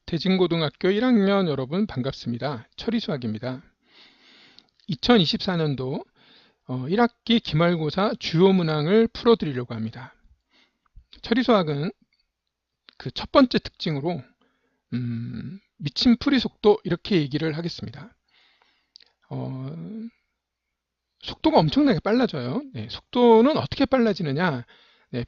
대진고등학교 1학년 여러분 반갑습니다. 처리수학입니다. 2024년도 1학기 기말고사 주요 문항을 풀어드리려고 합니다. 처리수학은 그 첫 번째 특징으로 미친 풀이 속도 이렇게 얘기를 하겠습니다. 속도가 엄청나게 빨라져요. 속도는 어떻게 빨라지느냐?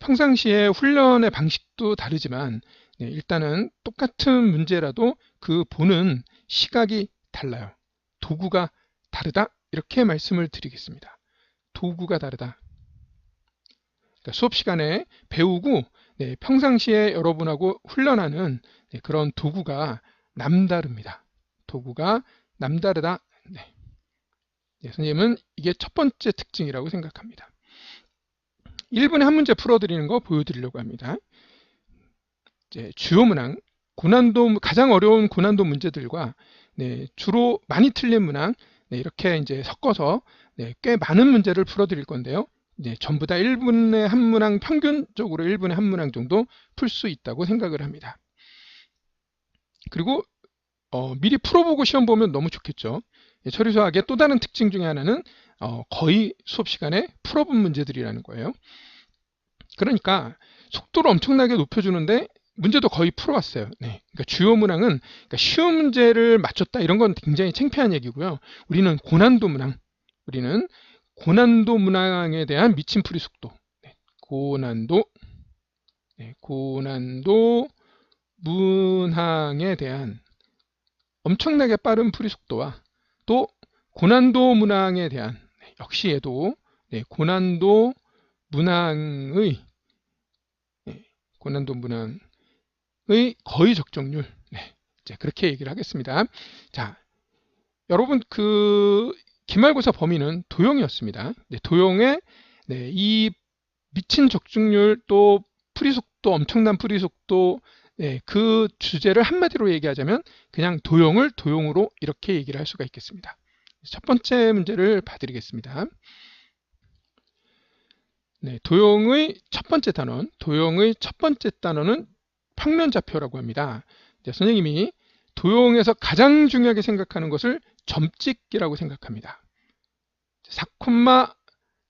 평상시에 훈련의 방식도 다르지만 일단은 똑같은 문제라도 그 보는 시각이 달라요. 도구가 다르다 이렇게 말씀을 드리겠습니다. 도구가 다르다. 그러니까 수업 시간에 배우고 평상시에 여러분하고 훈련하는 그런 도구가 남다릅니다. 도구가 남다르다. 선생님은 이게 첫 번째 특징이라고 생각합니다. 1분에 한 문제 풀어드리는 거 보여드리려고 합니다. 주요 문항, 가장 어려운 고난도 문제들과 주로 많이 틀린 문항 이렇게 이제 섞어서 꽤 많은 문제를 풀어드릴 건데요. 전부 다 1분에 한 문항, 평균적으로 1분에 한 문항 정도 풀 수 있다고 생각을 합니다. 그리고 미리 풀어보고 시험 보면 너무 좋겠죠. 처리수학의 또 다른 특징 중에 하나는 거의 수업 시간에 풀어본 문제들이라는 거예요. 그러니까 속도를 엄청나게 높여주는데 문제도 거의 풀어왔어요. 그러니까 주요 문항은 그러니까 쉬운 문제를 맞췄다 이런 건 굉장히 창피한 얘기고요. 우리는 고난도 문항에 대한 미친 풀이 속도, 고난도 문항에 대한 엄청나게 빠른 풀이 속도와 또 고난도 문항에 대한 역시 얘도 고난도 문항의 거의 적정률 그렇게 얘기를 하겠습니다. 자, 여러분 그 기말고사 범위는 도형이었습니다. 도형에 이 미친 적중률 또 풀이속도 엄청난 풀이속도 그 주제를 한마디로 얘기하자면 그냥 도형을 도형으로 이렇게 얘기를 할 수가 있겠습니다. 첫 번째 문제를 봐드리겠습니다. 도형의 첫 번째 단원은 평면좌표라고 합니다. 선생님이 도형에서 가장 중요하게 생각하는 것을 점찍기라고 생각합니다.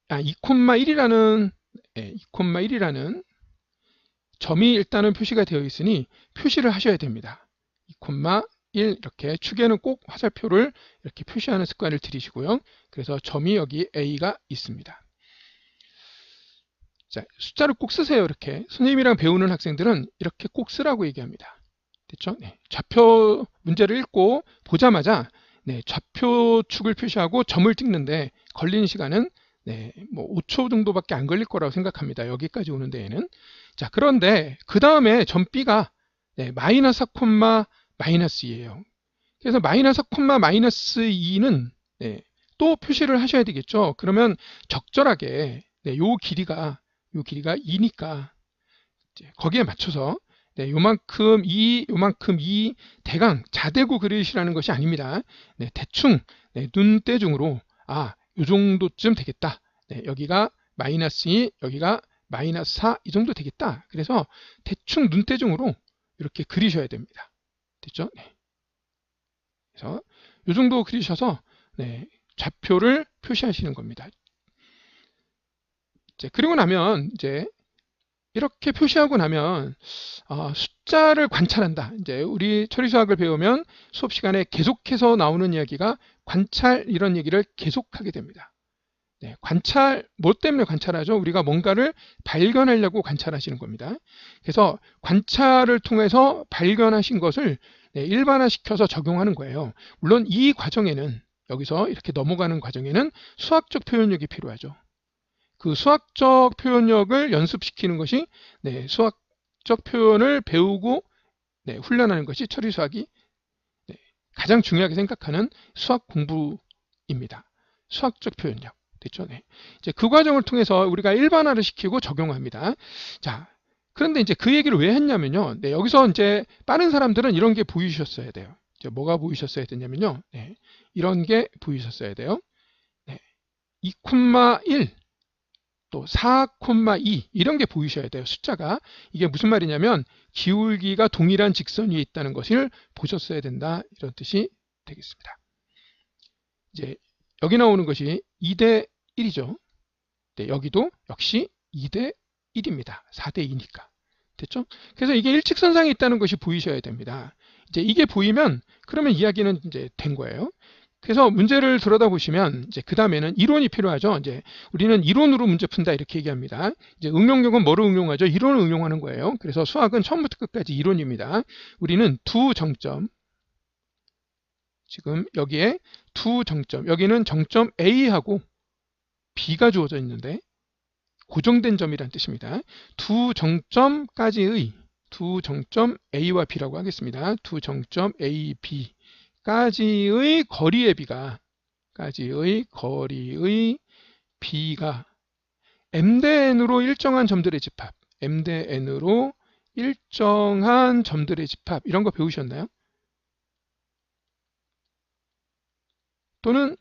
2,1이라는 점이 일단은 표시가 되어 있으니 표시를 하셔야 됩니다. 2,1 이렇게 축에는 꼭 화살표를 이렇게 표시하는 습관을 들이시고요. 그래서 점이 여기 A가 있습니다. 자, 숫자를 꼭 쓰세요. 이렇게 선생님이랑 배우는 학생들은 이렇게 꼭 쓰라고 얘기합니다. 됐죠? 좌표 문제를 읽고 보자마자 좌표축을 표시하고 점을 찍는데 걸리는 시간은 뭐 5초 정도밖에 안 걸릴 거라고 생각합니다. 여기까지 오는 데에는. 자, 그런데 그 다음에 점 B가 마이너스 4,-2예요. 그래서 마이너스 4,-2는 또 표시를 하셔야 되겠죠. 그러면 적절하게 요 길이가 2니까 거기에 맞춰서 요만큼 2 대강 자대고 그리시라는 것이 아닙니다. 대충 눈대중으로 요 정도쯤 되겠다. 여기가 마이너스 2, 여기가 마이너스 4 이 정도 되겠다. 그래서 대충 눈대중으로 이렇게 그리셔야 됩니다. 됐죠? 그래서 요 정도 그리셔서 좌표를 표시하시는 겁니다. 그리고 나면 이렇게 표시하고 나면 숫자를 관찰한다. 우리 처리수학을 배우면 수업 시간에 계속해서 나오는 이야기가 관찰 이런 얘기를 계속하게 됩니다. 관찰, 뭐 때문에 관찰하죠? 우리가 뭔가를 발견하려고 관찰하시는 겁니다. 그래서 관찰을 통해서 발견하신 것을 일반화시켜서 적용하는 거예요. 물론 이 과정에는 여기서 이렇게 넘어가는 과정에는 수학적 표현력이 필요하죠. 그 수학적 표현력을 연습시키는 것이 수학적 표현을 배우고 훈련하는 것이 처리수학이 가장 중요하게 생각하는 수학 공부입니다. 수학적 표현력. 됐죠? 이제 그 과정을 통해서 우리가 일반화를 시키고 적용합니다. 자, 그런데 이제 그 얘기를 왜 했냐면요. 여기서 이제 빠른 사람들은 이런 게 보이셨어야 돼요. 뭐가 보이셨어야 되냐면요. 이런 게 보이셨어야 돼요. 2,1 또 4,2 이런 게 보이셔야 돼요. 숫자가. 이게 무슨 말이냐면 기울기가 동일한 직선 위에 있다는 것을 보셨어야 된다. 이런 뜻이 되겠습니다. 이제 여기 나오는 것이 2대 1이죠. 네, 여기도 역시 2대 1입니다. 4대 2니까. 됐죠? 그래서 이게 일직선상에 있다는 것이 보이셔야 됩니다. 이제 이게 보이면 그러면 이야기는 이제 된 거예요. 그래서 문제를 들여다보시면 이제 그 다음에는 이론이 필요하죠. 이제 우리는 이론으로 문제 푼다 이렇게 얘기합니다. 이제 응용력은 뭐를 응용하죠? 이론을 응용하는 거예요. 그래서 수학은 처음부터 끝까지 이론입니다. 우리는 두 정점, 지금 여기에 두 정점, 여기는 정점 A하고 B가 주어져 있는데 고정된 점이란 뜻입니다. 두 정점까지의 두 정점 A와 B라고 하겠습니다. 두 정점 A, B까지의 거리의 B가 M 대 N으로 일정한 점들의 집합, M 대 N으로 일정한 점들의 집합 이런 거 배우셨나요? 또는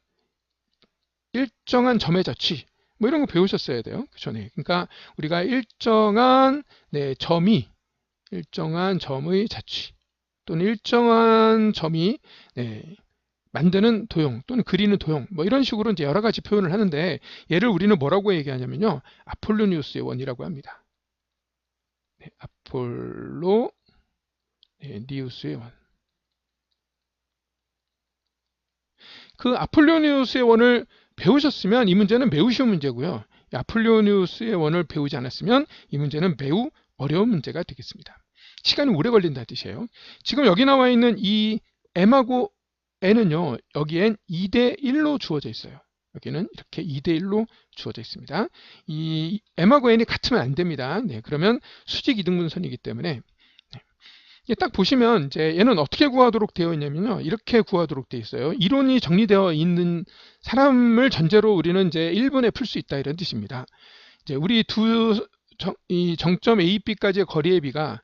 일정한 점의 자취 뭐 이런 거 배우셨어야 돼요. 그렇죠? 네. 그러니까 우리가 일정한 점의 자취 또는 일정한 점이 만드는 도형 또는 그리는 도형 뭐 이런 식으로 이제 여러 가지 표현을 하는데 얘를 우리는 뭐라고 얘기하냐면요. 아폴로니우스의 원이라고 합니다. 아폴로니우스의 원. 그 아폴로니우스의 원을 배우셨으면 이 문제는 매우 쉬운 문제고요. 아폴로니우스의 원을 배우지 않았으면 이 문제는 매우 어려운 문제가 되겠습니다. 시간이 오래 걸린다는 뜻이에요. 지금 여기 나와 있는 이 M하고 N은요. 여기엔 2대 1로 주어져 있어요. 여기는 이렇게 2대 1로 주어져 있습니다. 이 M하고 N이 같으면 안 됩니다. 네, 그러면 수직 이등분선이기 때문에 딱 보시면 이제 얘는 어떻게 구하도록 되어 있냐면요. 이렇게 구하도록 되어 있어요. 이론이 정리되어 있는 사람을 전제로 우리는 이제 1분에 풀 수 있다 이런 뜻입니다. 이제 우리 이 정점 A, B까지의 거리의 B가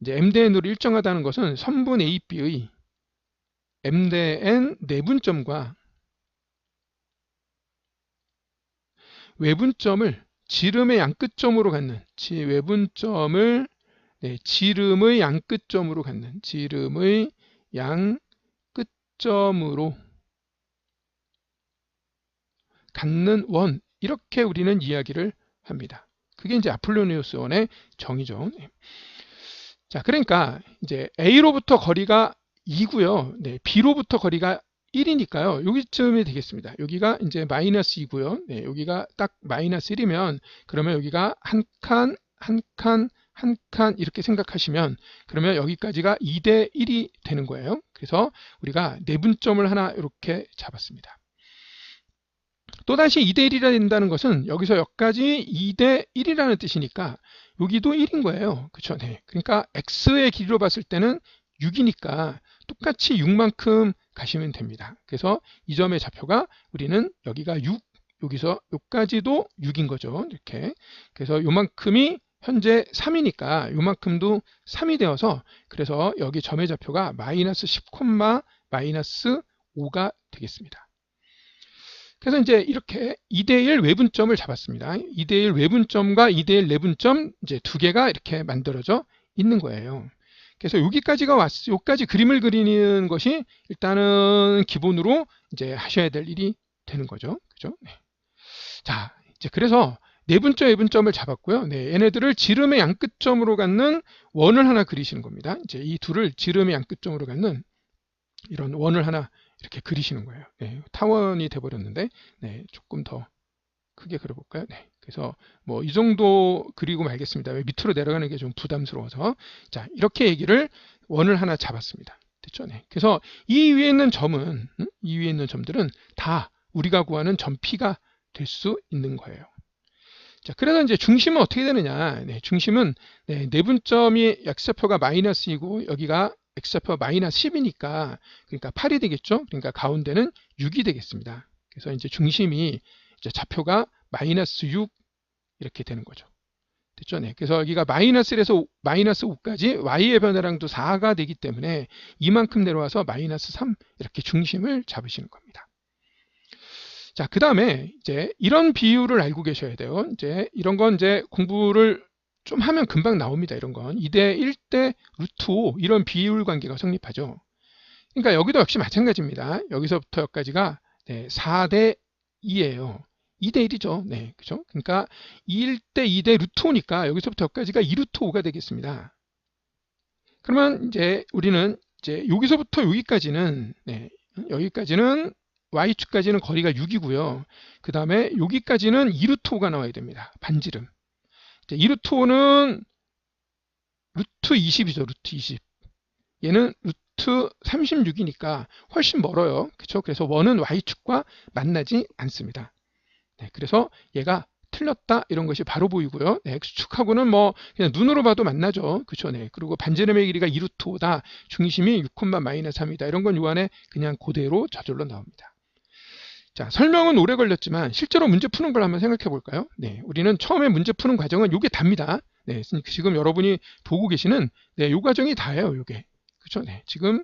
이제 M 대 N으로 일정하다는 것은 선분 A, B의 M 대 N 내분점과 외분점을 지름의 양끝점으로 갖는 외분점을 지름의 양끝점으로 갖는 원 이렇게 우리는 이야기를 합니다. 그게 이제 아폴로니우스 원의 정의죠. 자, 그러니까 이제 A로부터 거리가 2고요. B로부터 거리가 1이니까요. 여기쯤이 되겠습니다. 여기가 이제 마이너스 2고요. 여기가 딱 마이너스 1이면 그러면 여기가 한 칸 이렇게 생각하시면 그러면 여기까지가 2대 1이 되는 거예요. 그래서 우리가 내분점을 하나 이렇게 잡았습니다. 또다시 2대 1이라 된다는 것은 여기서 여기까지 2대 1이라는 뜻이니까 여기도 1인 거예요. 그렇죠? 네. 그러니까 x의 길이로 봤을 때는 6이니까 똑같이 6만큼 가시면 됩니다. 그래서 이 점의 좌표가 우리는 여기가 6, 여기서 여기까지도 6인 거죠. 이렇게. 그래서 요만큼이 현재 3이니까 요만큼도 3이 되어서 그래서 여기 점의 좌표가 마이너스 10, 마이너스 5가 되겠습니다. 그래서 이제 이렇게 2대1 외분점을 잡았습니다. 2대1 외분점과 2대1 내분점 이제 두 개가 이렇게 만들어져 있는 거예요. 그래서 여기까지가 여기까지 그림을 그리는 것이 일단은 기본으로 이제 하셔야 될 일이 되는 거죠. 그죠? 네. 자, 이제 그래서 내분점, 외분점을 잡았고요. 얘네들을 지름의 양끝점으로 갖는 원을 하나 그리시는 겁니다. 이제 이 둘을 지름의 양끝점으로 갖는 이런 원을 하나 이렇게 그리시는 거예요. 타원이 돼버렸는데, 조금 더 크게 그려볼까요? 그래서 뭐 이 정도 그리고 말겠습니다. 밑으로 내려가는 게 좀 부담스러워서. 자, 이렇게 원을 하나 잡았습니다. 됐죠? 그래서 이 위에 있는 점들은 다 우리가 구하는 점 P가 될 수 있는 거예요. 자, 그래서 이제 중심은 어떻게 되느냐? 중심은 내분점이 x좌표가 마이너스 2고 여기가 x좌표가 마이너스 10이니까 그러니까 8이 되겠죠? 그러니까 가운데는 6이 되겠습니다. 그래서 이제 중심이 이제 좌표가 마이너스 6 이렇게 되는 거죠. 됐죠? 그래서 여기가 마이너스 1에서 마이너스 5까지 y의 변화량도 4가 되기 때문에 이만큼 내려와서 마이너스 3 이렇게 중심을 잡으시는 겁니다. 자, 그 다음에 이제 이런 비율을 알고 계셔야 돼요. 이제 이런 건 이제 공부를 좀 하면 금방 나옵니다. 이런 건 2대 1대 루트 5 이런 비율 관계가 성립하죠. 그러니까 여기도 역시 마찬가지입니다. 여기서부터 여기까지가 4대 2예요. 2대 1이죠. 네, 그죠? 그러니까 1대 2대 루트 5니까 여기서부터 여기까지가 2 루트 5가 되겠습니다. 그러면 이제 우리는 이제 여기서부터 여기까지는 여기까지는 y축까지는 거리가 6이고요. 그 다음에 여기까지는 2 루트 5가 나와야 됩니다. 반지름. 2 루트 5는 루트 20이죠. 루트 20. 얘는 루트 36이니까 훨씬 멀어요. 그렇죠? 그래서 원은 y축과 만나지 않습니다. 네, 그래서 얘가 틀렸다 이런 것이 바로 보이고요. 네, x축하고는 뭐 그냥 눈으로 봐도 만나죠. 그렇죠? 네. 그리고 반지름의 길이가 2 루트 5다. 중심이 6,-3이다. 이런 건 요 안에 그냥 그대로 저절로 나옵니다. 자, 설명은 오래 걸렸지만 실제로 문제 푸는 걸 한번 생각해 볼까요? 네, 우리는 처음에 문제 푸는 과정은 요게 답니다. 네, 지금 여러분이 보고 계시는 요 과정이 다예요. 요게. 그렇죠? 네, 지금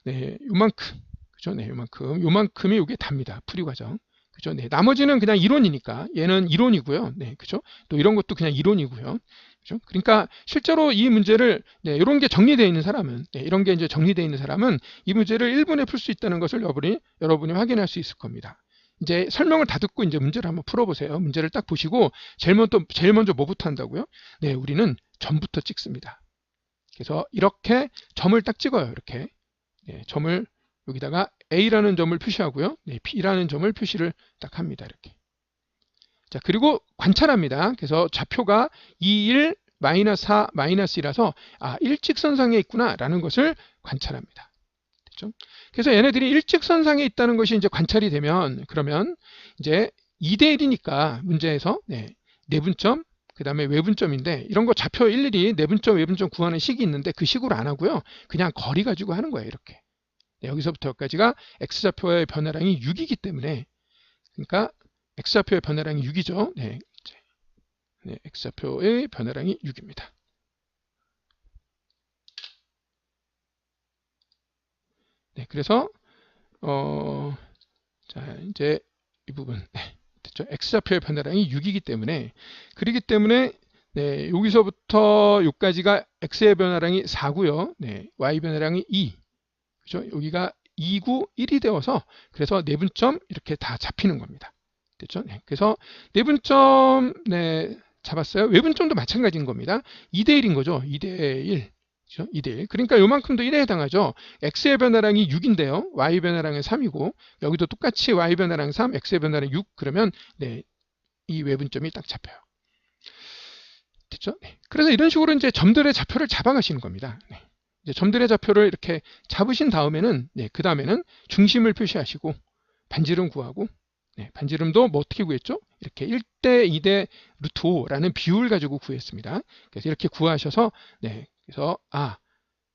요만큼. 그렇죠? 네, 요만큼이 요게 답니다. 풀이 과정. 그죠? 네, 나머지는 그냥 이론이니까 얘는 이론이고요. 네, 그죠? 또 이런 것도 그냥 이론이고요. 그죠? 그러니까 실제로 이 문제를 이런 게 정리되어 있는 사람은 이런 게 이제 정리되어 있는 사람은 이 문제를 1분에 풀 수 있다는 것을 여러분이 확인할 수 있을 겁니다. 이제 설명을 다 듣고 이제 문제를 한번 풀어보세요. 문제를 딱 보시고 제일 먼저 뭐부터 한다고요? 네, 우리는 점부터 찍습니다. 그래서 이렇게 점을 딱 찍어요. 이렇게 점을 여기다가 A라는 점을 표시하고요. B라는 점을 표시를 딱 합니다. 이렇게. 자, 그리고 관찰합니다. 그래서 좌표가 2, 1, 마이너스 4, 마이너스 1이라서 일직선상에 있구나 라는 것을 관찰합니다. 됐죠? 그래서 얘네들이 일직선상에 있다는 것이 이제 관찰이 되면 그러면 이제 2대 1이니까 문제에서 내분점 그 다음에 외분점인데 이런 거 좌표 일일이 내분점 외분점 구하는 식이 있는데 그 식으로 안 하고요. 그냥 거리 가지고 하는 거예요. 이렇게. 여기서부터 여기까지가 x좌표의 변화량이 6이기 때문에 그러니까 x좌표의 변화량이 6이죠. x좌표의 변화량이 6입니다. 그래서 자, 이제 이 부분 됐죠? x좌표의 변화량이 6이기 때문에 그렇기 때문에 여기서부터 여기까지가 x의 변화량이 4고요. y 변화량이 2. 그죠? 여기가 2, 9, 1이 되어서 그래서 내분점 이렇게 다 잡히는 겁니다. 됐죠? 그래서 내분점 잡았어요. 외분점도 마찬가지인 겁니다. 2대 1인 거죠. 2대 1. 그렇죠? 2대 1. 그러니까 요만큼도 1에 해당하죠. x의 변화량이 6인데요. y 변화량이 3이고 여기도 똑같이 y 변화량 3, x의 변화량 6 그러면 이 외분점이 딱 잡혀요. 됐죠? 그래서 이런 식으로 이제 점들의 좌표를 잡아가시는 겁니다. 이제 점들의 좌표를 이렇게 잡으신 다음에는 그 다음에는 중심을 표시하시고 반지름 구하고 반지름도 뭐 어떻게 구했죠? 이렇게 1대 2대 루트 5라는 비율 가지고 구했습니다. 그래서 이렇게 구하셔서 그래서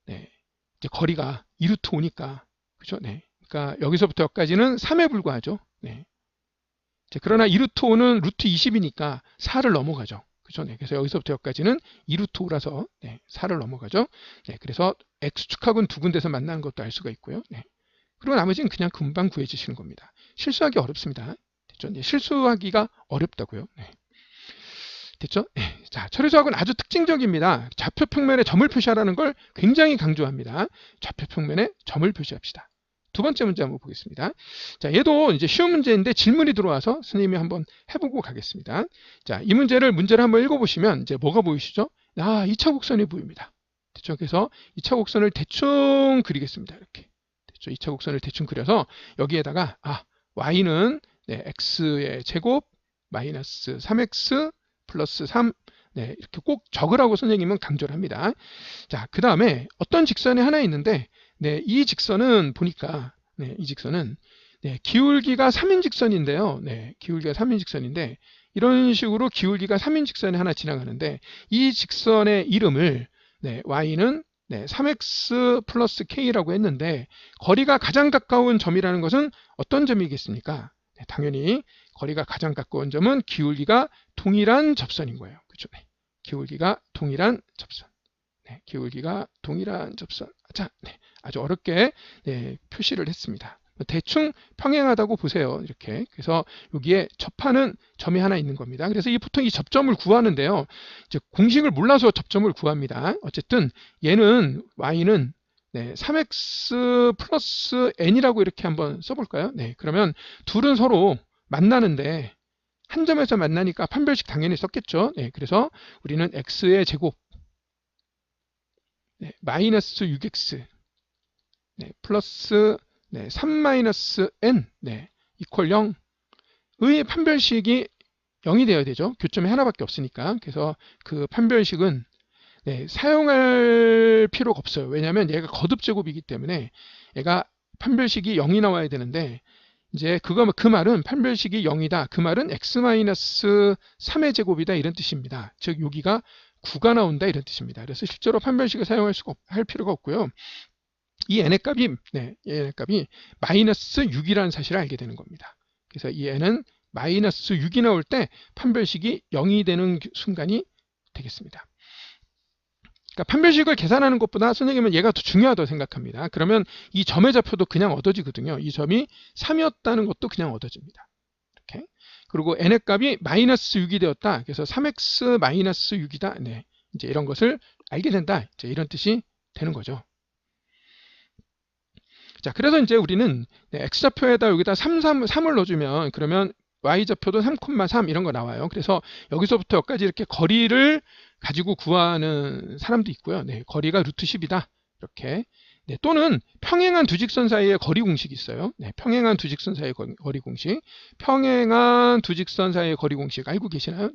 이제 거리가 2 루트 5니까 그죠? 그러니까 여기서부터 여기까지는 3에 불과하죠. 그러나 2 루트 5는 루트 20이니까 4를 넘어가죠. 그죠? 그래서 여기서부터 여기까지는 2 루트 5라서 4를 넘어가죠. 그래서 x축하고는 두 군데서 만나는 것도 알 수가 있고요. 그리고 나머지는 그냥 금방 구해주시는 겁니다. 실수하기 어렵습니다. 됐죠? 실수하기가 어렵다고요. 됐죠? 자, 철의조학은 아주 특징적입니다. 좌표 평면에 점을 표시하라는 걸 굉장히 강조합니다. 좌표 평면에 점을 표시합시다. 두 번째 문제 한번 보겠습니다. 자, 얘도 이제 쉬운 문제인데 질문이 들어와서 선생님이 한번 해보고 가겠습니다. 자, 이 문제를 한번 읽어보시면 이제 뭐가 보이시죠? 2차 곡선이 보입니다. 됐죠? 그래서 2차 곡선을 대충 그리겠습니다. 이렇게. 됐죠? 2차 곡선을 대충 그려서 여기에다가 y는 x의 제곱 마이너스 3x 플러스 3 이렇게 꼭 적으라고 선생님은 강조를 합니다. 자, 그 다음에 어떤 직선이 하나 있는데 이 직선은 보니까 이 직선은 기울기가 3인 직선인데요. 기울기가 3인 직선인데 이런 식으로 기울기가 3인 직선이 하나 지나가는데 이 직선의 이름을 y는 3x 플러스 k라고 했는데 거리가 가장 가까운 점이라는 것은 어떤 점이겠습니까? 당연히 거리가 가장 가까운 점은 기울기가 동일한 접선인 거예요. 그렇죠? 기울기가 동일한 접선. 기울기가 동일한 접선. 자, 아주 어렵게 표시를 했습니다. 대충 평행하다고 보세요. 이렇게. 그래서 여기에 접하는 점이 하나 있는 겁니다. 그래서 보통 이 접점을 구하는데요. 이제 공식을 몰라서 접점을 구합니다. 어쨌든 얘는 y는 3x 플러스 n이라고 이렇게 한번 써볼까요? 네, 그러면 둘은 서로 만나는데 한 점에서 만나니까 판별식 당연히 썼겠죠. 네, 그래서 우리는 x의 제곱 마이너스 6x 플러스 3-n 이퀄 0의 판별식이 0이 되어야 되죠. 교점이 하나밖에 없으니까. 그래서 그 판별식은 사용할 필요가 없어요. 왜냐하면 얘가 거듭제곱이기 때문에 얘가 판별식이 0이 나와야 되는데 이제 그 말은 판별식이 0이다. 그 말은 x-3의 제곱이다 이런 뜻입니다. 즉 여기가 9가 나온다 이런 뜻입니다. 그래서 실제로 판별식을 할 필요가 없고요. 이 n의 값이 마이너스 6이라는 사실을 알게 되는 겁니다. 그래서 이 n은 마이너스 6이 나올 때 판별식이 0이 되는 순간이 되겠습니다. 그러니까 판별식을 계산하는 것보다 선생님은 얘가 더 중요하다고 생각합니다. 그러면 이 점의 좌표도 그냥 얻어지거든요. 이 점이 3이었다는 것도 그냥 얻어집니다. 이렇게. 그리고 n의 값이 마이너스 6이 되었다. 그래서 3x 마이너스 6이다. 이제 이런 것을 알게 된다. 이제 이런 뜻이 되는 거죠. 자, 그래서 이제 우리는 x좌표에다 여기다 3을 넣어주면 그러면 y좌표도 3,3 이런 거 나와요. 그래서 여기서부터 여기까지 이렇게 거리를 가지고 구하는 사람도 있고요. 거리가 루트 10이다. 이렇게. 또는 평행한 두 직선 사이의 거리 공식이 있어요. 평행한 두 직선 사이의 거리 공식. 평행한 두 직선 사이의 거리 공식 알고 계시나요?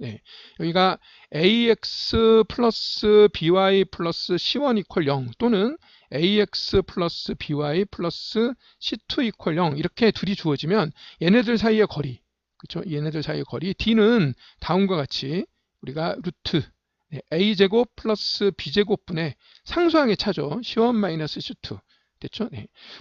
여기가 ax 플러스 by 플러스 c1 이퀄 0 또는 ax 플러스 by 플러스 c2 이퀄 0 이렇게 둘이 주어지면 얘네들 사이의 거리, 그렇죠? 얘네들 사이의 거리 d는 다음과 같이 우리가 루트 a제곱 플러스 b제곱분의 상수항의 차죠. c1 마이너스 c2 됐죠?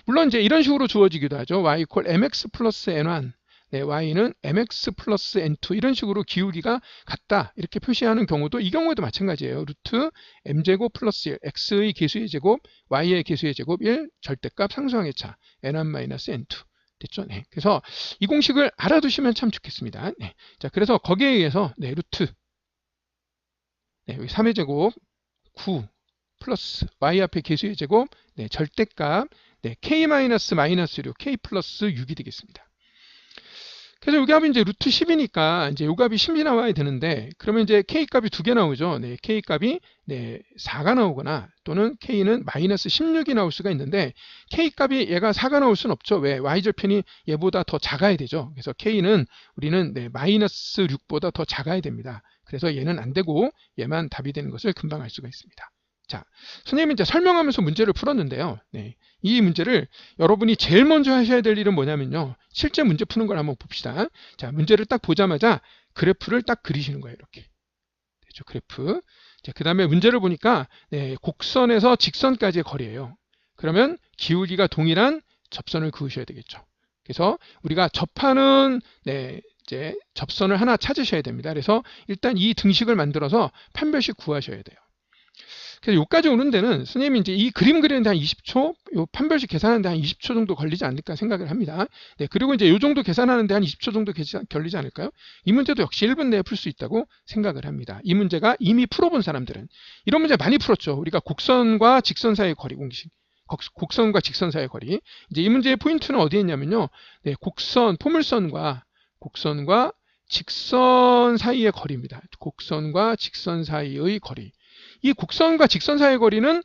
물론 이제 이런 식으로 주어지기도 하죠. y 이퀄 mx 플러스 n1 y는 mx 플러스 n2 이런 식으로 기울기가 같다 이렇게 표시하는 경우도 이 경우에도 마찬가지예요. 루트 m제곱 플러스 1 x의 개수의 제곱 y의 개수의 제곱 1 절대값 상수항의 차 n1 마이너스 n2 됐죠? 그래서 이 공식을 알아두시면 참 좋겠습니다. 자, 그래서 거기에 의해서 루트 여기 3의 제곱 9 플러스 y 앞에 개수의 제곱 절대값 k 마이너스 6 k 플러스 6이 되겠습니다. 그래서 이 값이 이제 루트 10이니까 이제 이 값이 10이 나와야 되는데 그러면 이제 k 값이 두 개 나오죠. k 값이 4가 나오거나 또는 k는 마이너스 16이 나올 수가 있는데 k 값이 얘가 4가 나올 수는 없죠. 왜? y절편이 얘보다 더 작아야 되죠. 그래서 k는 우리는 마이너스 6보다 더 작아야 됩니다. 그래서 얘는 안 되고 얘만 답이 되는 것을 금방 알 수가 있습니다. 자, 선생님이 이제 설명하면서 문제를 풀었는데요. 이 문제를 여러분이 제일 먼저 하셔야 될 일은 뭐냐면요. 실제 문제 푸는 걸 한번 봅시다. 자, 문제를 딱 보자마자 그래프를 딱 그리시는 거예요. 이렇게. 됐죠? 그래프. 자, 그 다음에 문제를 보니까 곡선에서 직선까지의 거리예요. 그러면 기울기가 동일한 접선을 그으셔야 되겠죠. 그래서 우리가 접하는 이제 접선을 하나 찾으셔야 됩니다. 그래서 일단 이 등식을 만들어서 판별식 구하셔야 돼요. 그래서 여기까지 오는 데는 선생님이 이제 이 그림 그리는데 한 20초, 요 판별식 계산하는데 한 20초 정도 걸리지 않을까 생각을 합니다. 그리고 이제 요 정도 계산하는데 한 20초 정도 걸리지 않을까요? 이 문제도 역시 1분 내에 풀 수 있다고 생각을 합니다. 이 문제가 이미 풀어본 사람들은 이런 문제 많이 풀었죠. 우리가 곡선과 직선 사이의 거리 공식. 곡선과 직선 사이의 거리. 이제 이 문제의 포인트는 어디에 있냐면요. 포물선과 직선 사이의 거리입니다. 곡선과 직선 사이의 거리. 이 곡선과 직선 사이의 거리는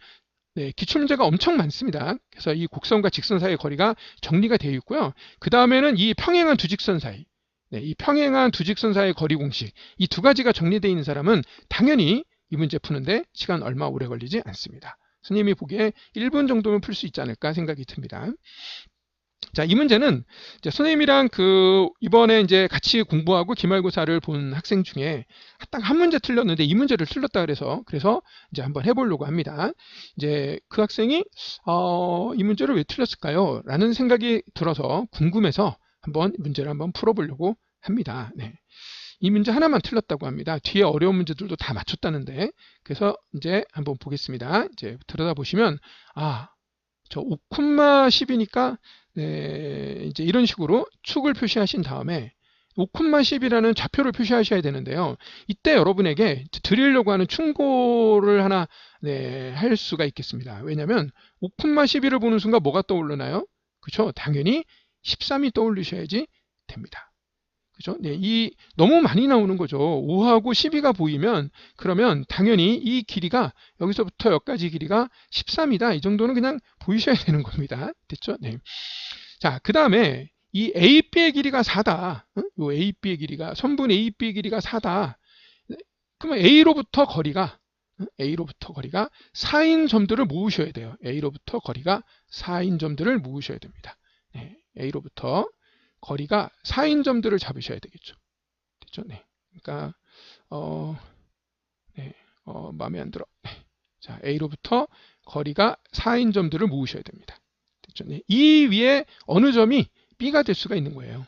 기출문제가 엄청 많습니다. 그래서 이 곡선과 직선 사이의 거리가 정리가 되어 있고요. 그 다음에는 이 평행한 두 직선 사이, 이 평행한 두 직선 사이의 거리 공식, 이 두 가지가 정리되어 있는 사람은 당연히 이 문제 푸는데 시간 얼마 오래 걸리지 않습니다. 선생님이 보기에 1분 정도면 풀 수 있지 않을까 생각이 듭니다. 자, 이 문제는 이제 선생님이랑 이번에 이제 같이 공부하고 기말고사를 본 학생 중에 딱 한 문제 틀렸는데 이 문제를 틀렸다 그래서 이제 한번 해보려고 합니다. 이제 그 학생이 이 문제를 왜 틀렸을까요? 라는 생각이 들어서 궁금해서 문제를 한번 풀어보려고 합니다. 이 문제 하나만 틀렸다고 합니다. 뒤에 어려운 문제들도 다 맞췄다는데 그래서 이제 한번 보겠습니다. 이제 들여다보시면 저 5,10이니까 네, 이제 이런 식으로 축을 표시하신 다음에 5,10이라는 좌표를 표시하셔야 되는데요. 이때 여러분에게 드리려고 하는 충고를 하나 네, 할 수가 있겠습니다. 왜냐하면 5,12를 보는 순간 뭐가 떠오르나요? 그렇죠? 당연히 13이 떠올리셔야지 됩니다. 그죠? 네, 이 너무 많이 나오는 거죠. 5하고 12가 보이면 그러면 당연히 이 길이가 여기서부터 여기까지 길이가 13이다. 이 정도는 그냥 보이셔야 되는 겁니다. 됐죠? 네. 자, 그 다음에 이 AB의 길이가 4다. 응? 요 AB의 길이가 선분 AB의 길이가 4다. 그러면 A로부터 거리가 A로부터 거리가 4인 점들을 모으셔야 돼요. A로부터 거리가 4인 점들을 모으셔야 됩니다. 네, A로부터 거리가 4인 점들을 잡으셔야 되겠죠. 됐죠? 네. 그러니까 네, 마음에 안 들어. 네. 자, A로부터 거리가 4인 점들을 모으셔야 됩니다. 됐죠? 네. 이 위에 어느 점이 B가 될 수가 있는 거예요.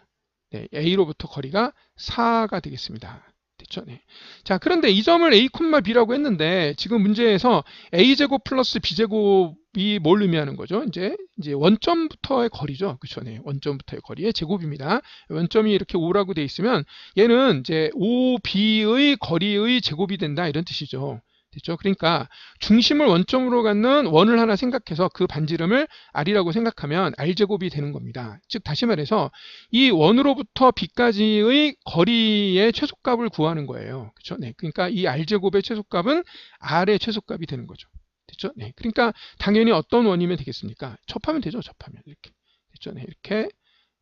네, A로부터 거리가 4가 되겠습니다. 됐죠? 네. 자, 그런데 이 점을 A, B라고 했는데 지금 문제에서 A제곱 플러스 B제곱이 뭘 의미하는 거죠? 이제 원점부터의 거리죠. 그렇죠? 네. 원점부터의 거리의 제곱입니다. 원점이 이렇게 5라고 돼 있으면 얘는 이제 OB의 거리의 제곱이 된다 이런 뜻이죠. 됐죠? 그러니까 중심을 원점으로 갖는 원을 하나 생각해서 그 반지름을 R이라고 생각하면 R제곱이 되는 겁니다. 즉 다시 말해서 이 원으로부터 B까지의 거리의 최소값을 구하는 거예요. 그렇죠? 네. 그러니까 이 R제곱의 최소값은 R의 최소값이 되는 거죠. 됐죠? 네. 그러니까 당연히 어떤 원이면 되겠습니까? 접하면 되죠. 접하면 이렇게. 됐죠? 네.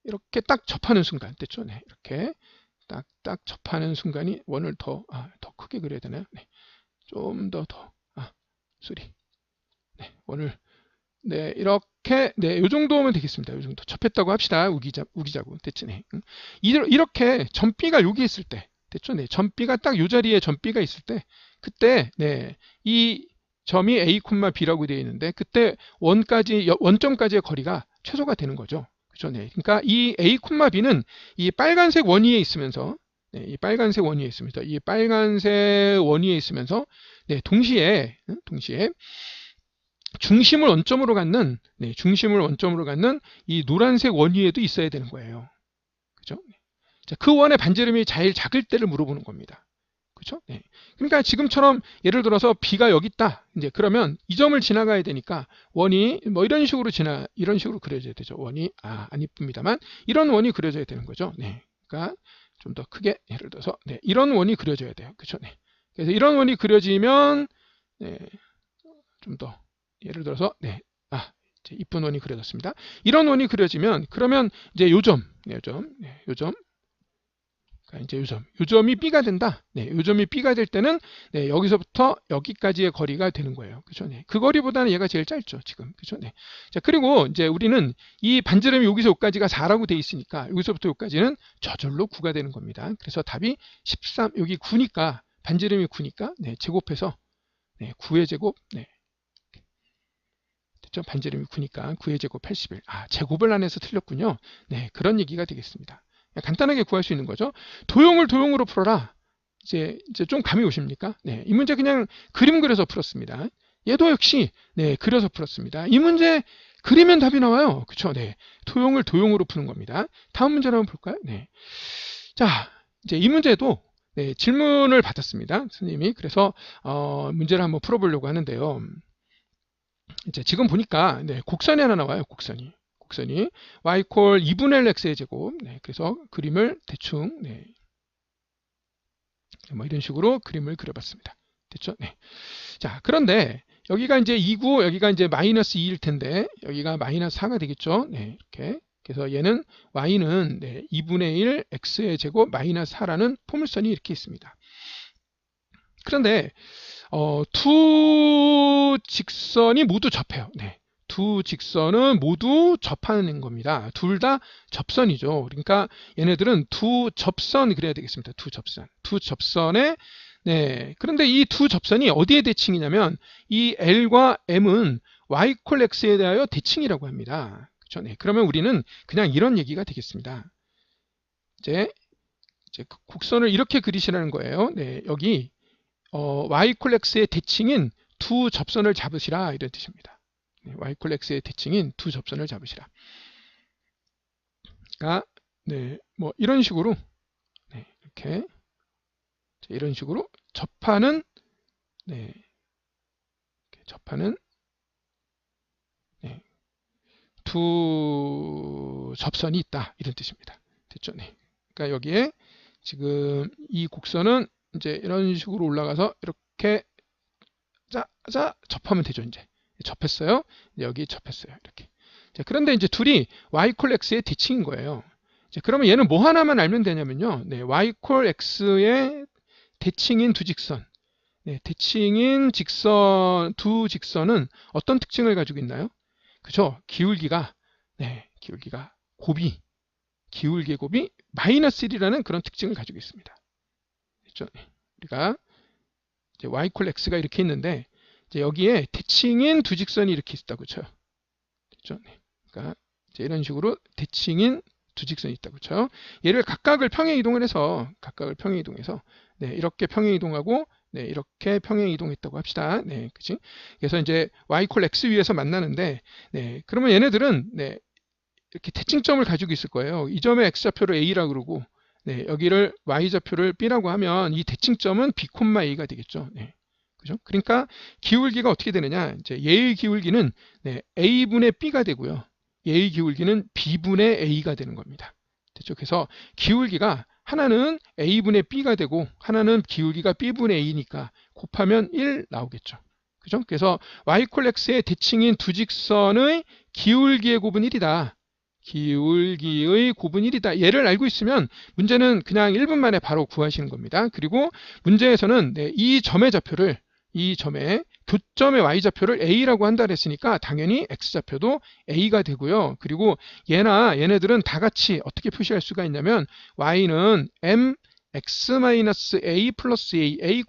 이렇게 딱 접하는 순간. 됐죠? 네. 이렇게 딱 접하는 순간이 원을 더 크게 그려야 되나요? 네. 좀 더 소리. 네, 원을 네, 이렇게 네, 요 정도면 되겠습니다. 요 정도 접했다고 합시다. 우기자고. 됐죠? 네. 이렇게 점비가 여기 있을 때 됐죠? 네. 점비가 딱 요 자리에 점비가 있을 때 그때 네, 이 점이 A, B라고 되어 있는데 그때 원점까지의 거리가 최소가 되는 거죠. 그렇죠? 네. 그러니까 이 A, B는 이 빨간색 원 위에 있으면서 네, 이 빨간색 원 위에 있습니다. 이 빨간색 원 위에 있으면서 네, 동시에 중심을 원점으로 갖는 이 노란색 원 위에도 있어야 되는 거예요. 그죠? 자, 그 원의 반지름이 제일 작을 때를 물어보는 겁니다. 그죠? 네. 그러니까 지금처럼 예를 들어서 B가 여기 있다. 이제 그러면 이 점을 지나가야 되니까 원이 뭐 이런 식으로 그려져야 되죠. 원이 안 이쁩니다만 이런 원이 그려져야 되는 거죠. 네. 그러니까 좀 더 크게 예를 들어서 네, 이런 원이 그려져야 돼요. 그렇죠? 네. 그래서 이런 원이 그려지면 네, 좀 더 예를 들어서 네, 이제 이쁜 원이 그려졌습니다. 이런 원이 그려지면 그러면 이제 요점, 이제 요점이 B가 된다. 네, 요점이 B가 될 때는 네, 여기서부터 여기까지의 거리가 되는 거예요. 그렇죠? 네. 그 거리보다는 얘가 제일 짧죠, 지금. 그렇죠? 네. 자, 그리고 이제 우리는 이 반지름이 여기서 여기까지가 4라고 돼 있으니까 여기서부터 여기까지는 저절로 9가 되는 겁니다. 그래서 답이 13, 여기 9니까 반지름이 9니까 네, 제곱해서 네, 9의 제곱 네. 됐죠? 반지름이 9니까 9의 제곱 81. 제곱을 안 해서 틀렸군요. 네, 그런 얘기가 되겠습니다. 간단하게 구할 수 있는 거죠. 도형을 도형으로 풀어라. 이제 좀 감이 오십니까? 네, 이 문제 그냥 그림 그려서 풀었습니다. 얘도 역시 네, 그려서 풀었습니다. 이 문제 그리면 답이 나와요. 그렇죠? 네, 도형을 도형으로 푸는 겁니다. 다음 문제를 한번 볼까요? 네, 자, 이제 이 문제도 네, 질문을 받았습니다. 선생님이 그래서 문제를 한번 풀어보려고 하는데요. 이제 지금 보니까 네, 곡선이 하나 나와요. 곡선이 y 이퀄 2분의 1 x의 제곱. 네, 그래서 그림을 대충 네, 뭐 이런 식으로 그림을 그려봤습니다. 됐죠? 네. 자, 그런데 여기가 이제 2고 여기가 이제 마이너스 2일 텐데 여기가 마이너스 4가 되겠죠? 네, 이렇게. 그래서 얘는 y는 네, 2분의 1 x의 제곱 마이너스 4라는 포물선이 이렇게 있습니다. 그런데 두 직선이 모두 접해요. 네. 두 직선은 모두 접하는 겁니다. 둘 다 접선이죠. 그러니까 얘네들은 두 접선 그래야 되겠습니다. 두 접선에 네. 그런데 이 두 접선이 어디에 대칭이냐면 이 L과 M은 y 이퀄 x에 대하여 대칭이라고 합니다. 그렇죠? 네. 그러면 우리는 그냥 이런 얘기가 되겠습니다. 이제 곡선을 이렇게 그리시라는 거예요. 네. 여기 y 이퀄 x의 대칭인 두 접선을 잡으시라 이런 뜻입니다. 네, y 콜 x의 대칭인 두 접선을 잡으시라. 그러니까 네, 뭐 이런 식으로 네, 이렇게 이런 식으로 접하는 네, 접하는 네, 두 접선이 있다 이런 뜻입니다. 됐죠? 네. 그러니까 여기에 지금 이 곡선은 이제 이런 식으로 올라가서 이렇게 자 접하면 되죠. 이제 접했어요. 여기 접했어요. 이렇게. 자, 그런데 이제 둘이 y 콜 x의 대칭인 거예요. 자, 그러면 얘는 뭐 하나만 알면 되냐면요. 네, y 콜 x의 대칭인 두 직선. 네, 대칭인 직선 두 직선은 어떤 특징을 가지고 있나요? 그죠? 기울기가 네, 기울기가 기울기의 곱이 마이너스 1이라는 그런 특징을 가지고 있습니다. 그렇죠? 우리가 이제 y 콜 x가 이렇게 있는데 이제 여기에 대칭인 두 직선이 이렇게 있다고 쳐요. 그렇죠? 그러니까 이제 이런 식으로 대칭인 두 직선이 있다고 쳐요. 얘를 각각을 평행 이동을 해서 네, 이렇게 평행 이동하고 네, 이렇게 평행 이동했다고 합시다. 네, 그치? 그래서 이제 y 콜 x 위에서 만나는데 네, 그러면 얘네들은 네, 이렇게 대칭점을 가지고 있을 거예요. 이 점의 x좌표를 a라고 그러고 네, 여기를 y좌표를 b라고 하면 이 대칭점은 b, a가 되겠죠. 네. 그죠? 그러니까 기울기가 어떻게 되느냐? 이제 얘의 기울기는 네, a분의 b가 되고요. 얘의 기울기는 b분의 a가 되는 겁니다. 됐죠? 그래서 기울기가 하나는 a분의 b가 되고 하나는 기울기가 b분의 a니까 곱하면 1 나오겠죠. 그죠? 그래서 y 콜 x의 대칭인 두 직선의 기울기의 곱은 1이다. 기울기의 곱은 1이다. 얘를 알고 있으면 문제는 그냥 1분 만에 바로 구하시는 겁니다. 그리고 문제에서는 네, 이 점의 좌표를 이 점의 교점의 y좌표를 a라고 한다 그랬으니까 당연히 x좌표도 a가 되고요. 그리고 얘네들은 다 같이 어떻게 표시할 수가 있냐면 y는 m x-a 플러스 a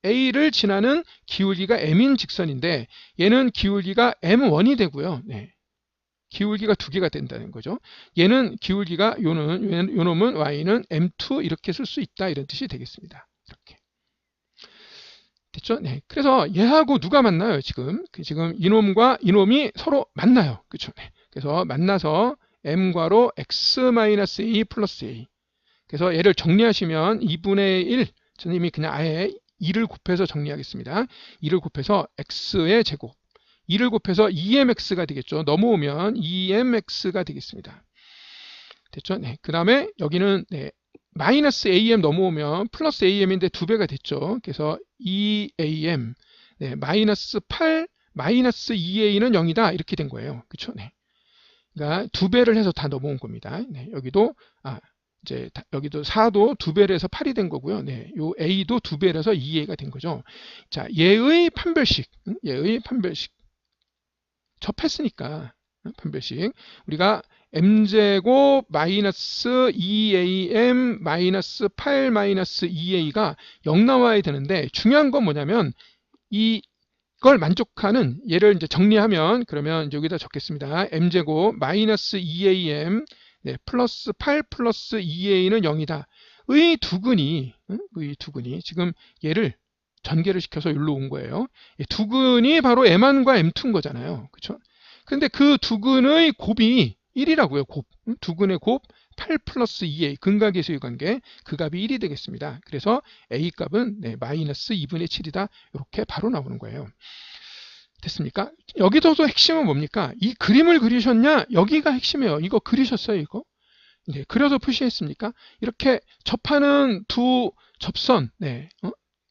a를 지나는 기울기가 m인 직선인데 얘는 기울기가 m1이 되고요. 네. 기울기가 두 개가 된다는 거죠. 얘는 기울기가 요 놈은 y는 m2 이렇게 쓸 수 있다 이런 뜻이 되겠습니다. 이렇게. 됐죠? 네. 그래서 얘하고 누가 만나요, 지금? 지금 이놈과 이놈이 서로 만나요. 그렇죠? 네. 그래서 만나서 m과로 x-a 플러스 a. 그래서 얘를 정리하시면 2분의 1, 선생님이 그냥 아예 2를 곱해서 정리하겠습니다. 2를 곱해서 x의 제곱. 2를 곱해서 2mx가 되겠죠. 넘어오면 2mx가 되겠습니다. 됐죠? 네. 그 다음에 여기는 네, 마이너스 am 넘어오면 플러스 am인데 2배가 됐죠. 그래서 2am, 네, 마이너스 8, 마이너스 2a는 0이다. 이렇게 된 거예요. 그쵸? 네. 그러니까 2배를 해서 다 넘어온 겁니다. 네, 여기도, 여기도 4도 2배를 해서 8이 된 거고요. 네, 요 a도 2배를 해서 2a가 된 거죠. 자, 얘의 판별식. 접했으니까 판별식. 우리가 m제곱 마이너스 2am 마이너스 8 마이너스 2a가 0 나와야 되는데 중요한 건 뭐냐면 이걸 만족하는 얘를 이제 정리하면 그러면 이제 여기다 적겠습니다. m제곱 마이너스 2am 네, 플러스 8 플러스 2a는 0이다. 의 두근이 지금 얘를 전개를 시켜서 여기로 온 거예요. 두근이 바로 m1과 m2인 거잖아요. 그렇죠? 근데 그 두근의 곱이 1이라고요. 두근의 곱 8 플러스 2a 근각의 관계 그 값이 1이 되겠습니다. 그래서 a 값은 네, 마이너스 2분의 7이다. 이렇게 바로 나오는 거예요. 됐습니까? 여기서도 핵심은 뭡니까? 이 그림을 그리셨냐? 여기가 핵심이에요. 이거 그리셨어요, 이거? 네, 그려서 표시했습니까? 이렇게 접하는 두 접선, 네,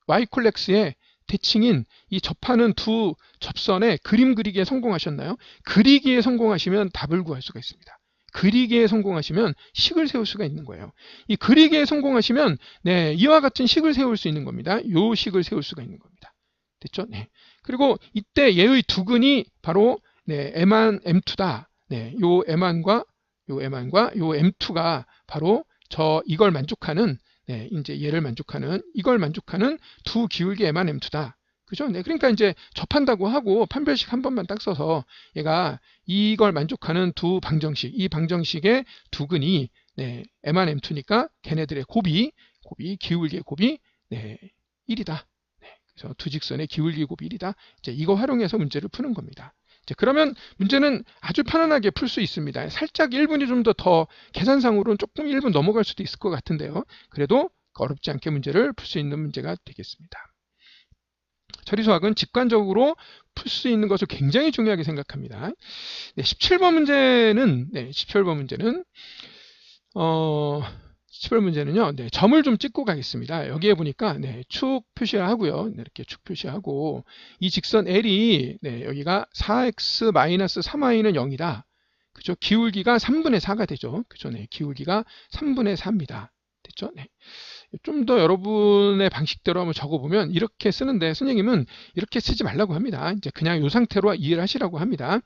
y 콜 x의 대칭인 이 접하는 두 접선에 그림 그리기에 성공하셨나요? 그리기에 성공하시면 답을 구할 수가 있습니다. 그리기에 성공하시면 식을 세울 수가 있는 거예요. 이 그리기에 성공하시면 네, 이와 같은 식을 세울 수 있는 겁니다. 요 식을 세울 수가 있는 겁니다. 됐죠? 네. 그리고 이때 얘의 두근이 바로 네, m1, m2다. 네, 요 m1과 요 m2가 바로 이걸 만족하는 네, 이제 얘를 만족하는 이걸 만족하는 두 기울기 m1, m2다. 그죠? 네, 그러니까 이제 접한다고 하고 판별식 한 번만 딱 써서 얘가 이걸 만족하는 두 방정식, 이 방정식의 두근이 네, m1, m2니까 걔네들의 곱이 기울기의 곱이 네, 1이다. 네, 그래서 두 직선의 기울기 곱이 1이다. 이제 이거 활용해서 문제를 푸는 겁니다. 이제 그러면 문제는 아주 편안하게 풀 수 있습니다. 살짝 1분이 좀 더 계산상으로는 조금 1분 넘어갈 수도 있을 것 같은데요. 그래도 어렵지 않게 문제를 풀 수 있는 문제가 되겠습니다. 처리수학은 직관적으로 풀 수 있는 것을 굉장히 중요하게 생각합니다. 네, 17번 문제는 17번 문제는요. 네, 점을 좀 찍고 가겠습니다. 여기에 보니까 축 표시하고요. 이렇게 축 표시하고 이 직선 L이 여기가 4x-3y는 0이다. 그죠? 기울기가 3분의 4가 되죠. 그죠? 네, 기울기가 3분의 4입니다. 됐죠? 네. 좀 더 여러분의 방식대로 한번 적어보면 이렇게 쓰는데 선생님은 이렇게 쓰지 말라고 합니다. 이제 그냥 이 상태로 이해를 하시라고 합니다.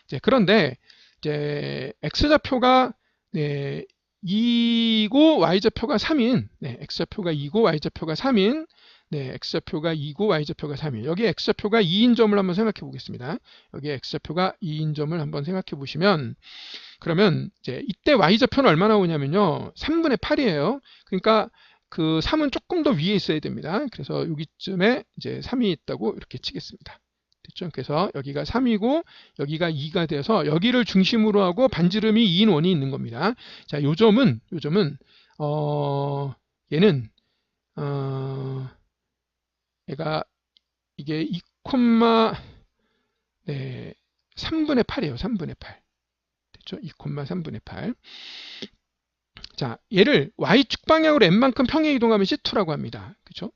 이제 그런데 이제 x좌표가 2이고 y좌표가 3인 x좌표가 2고 y좌표가 3인 x좌표가 2고 y좌표가 3인 여기 x좌표가 2인 점을 한번 생각해 보겠습니다. 여기 x좌표가 2인 점을 한번 생각해 보시면 그러면 이제 이때 y좌표는 얼마나 오냐면요. 3분의 8이에요. 그러니까 그 3은 조금 더 위에 있어야 됩니다. 그래서 여기쯤에 이제 3이 있다고 이렇게 치겠습니다. 됐죠? 그래서 여기가 3이고 여기가 2가 돼서 여기를 중심으로 하고 반지름이 2인 원이 있는 겁니다. 자, 요 점은 얘는 얘가 이게 2, 3분의 8이에요. 3분의 8. 됐죠? 2,3분의 8. 자, 얘를 y축 방향으로 n만큼 평행 이동하면 C2라고 합니다. 그렇죠?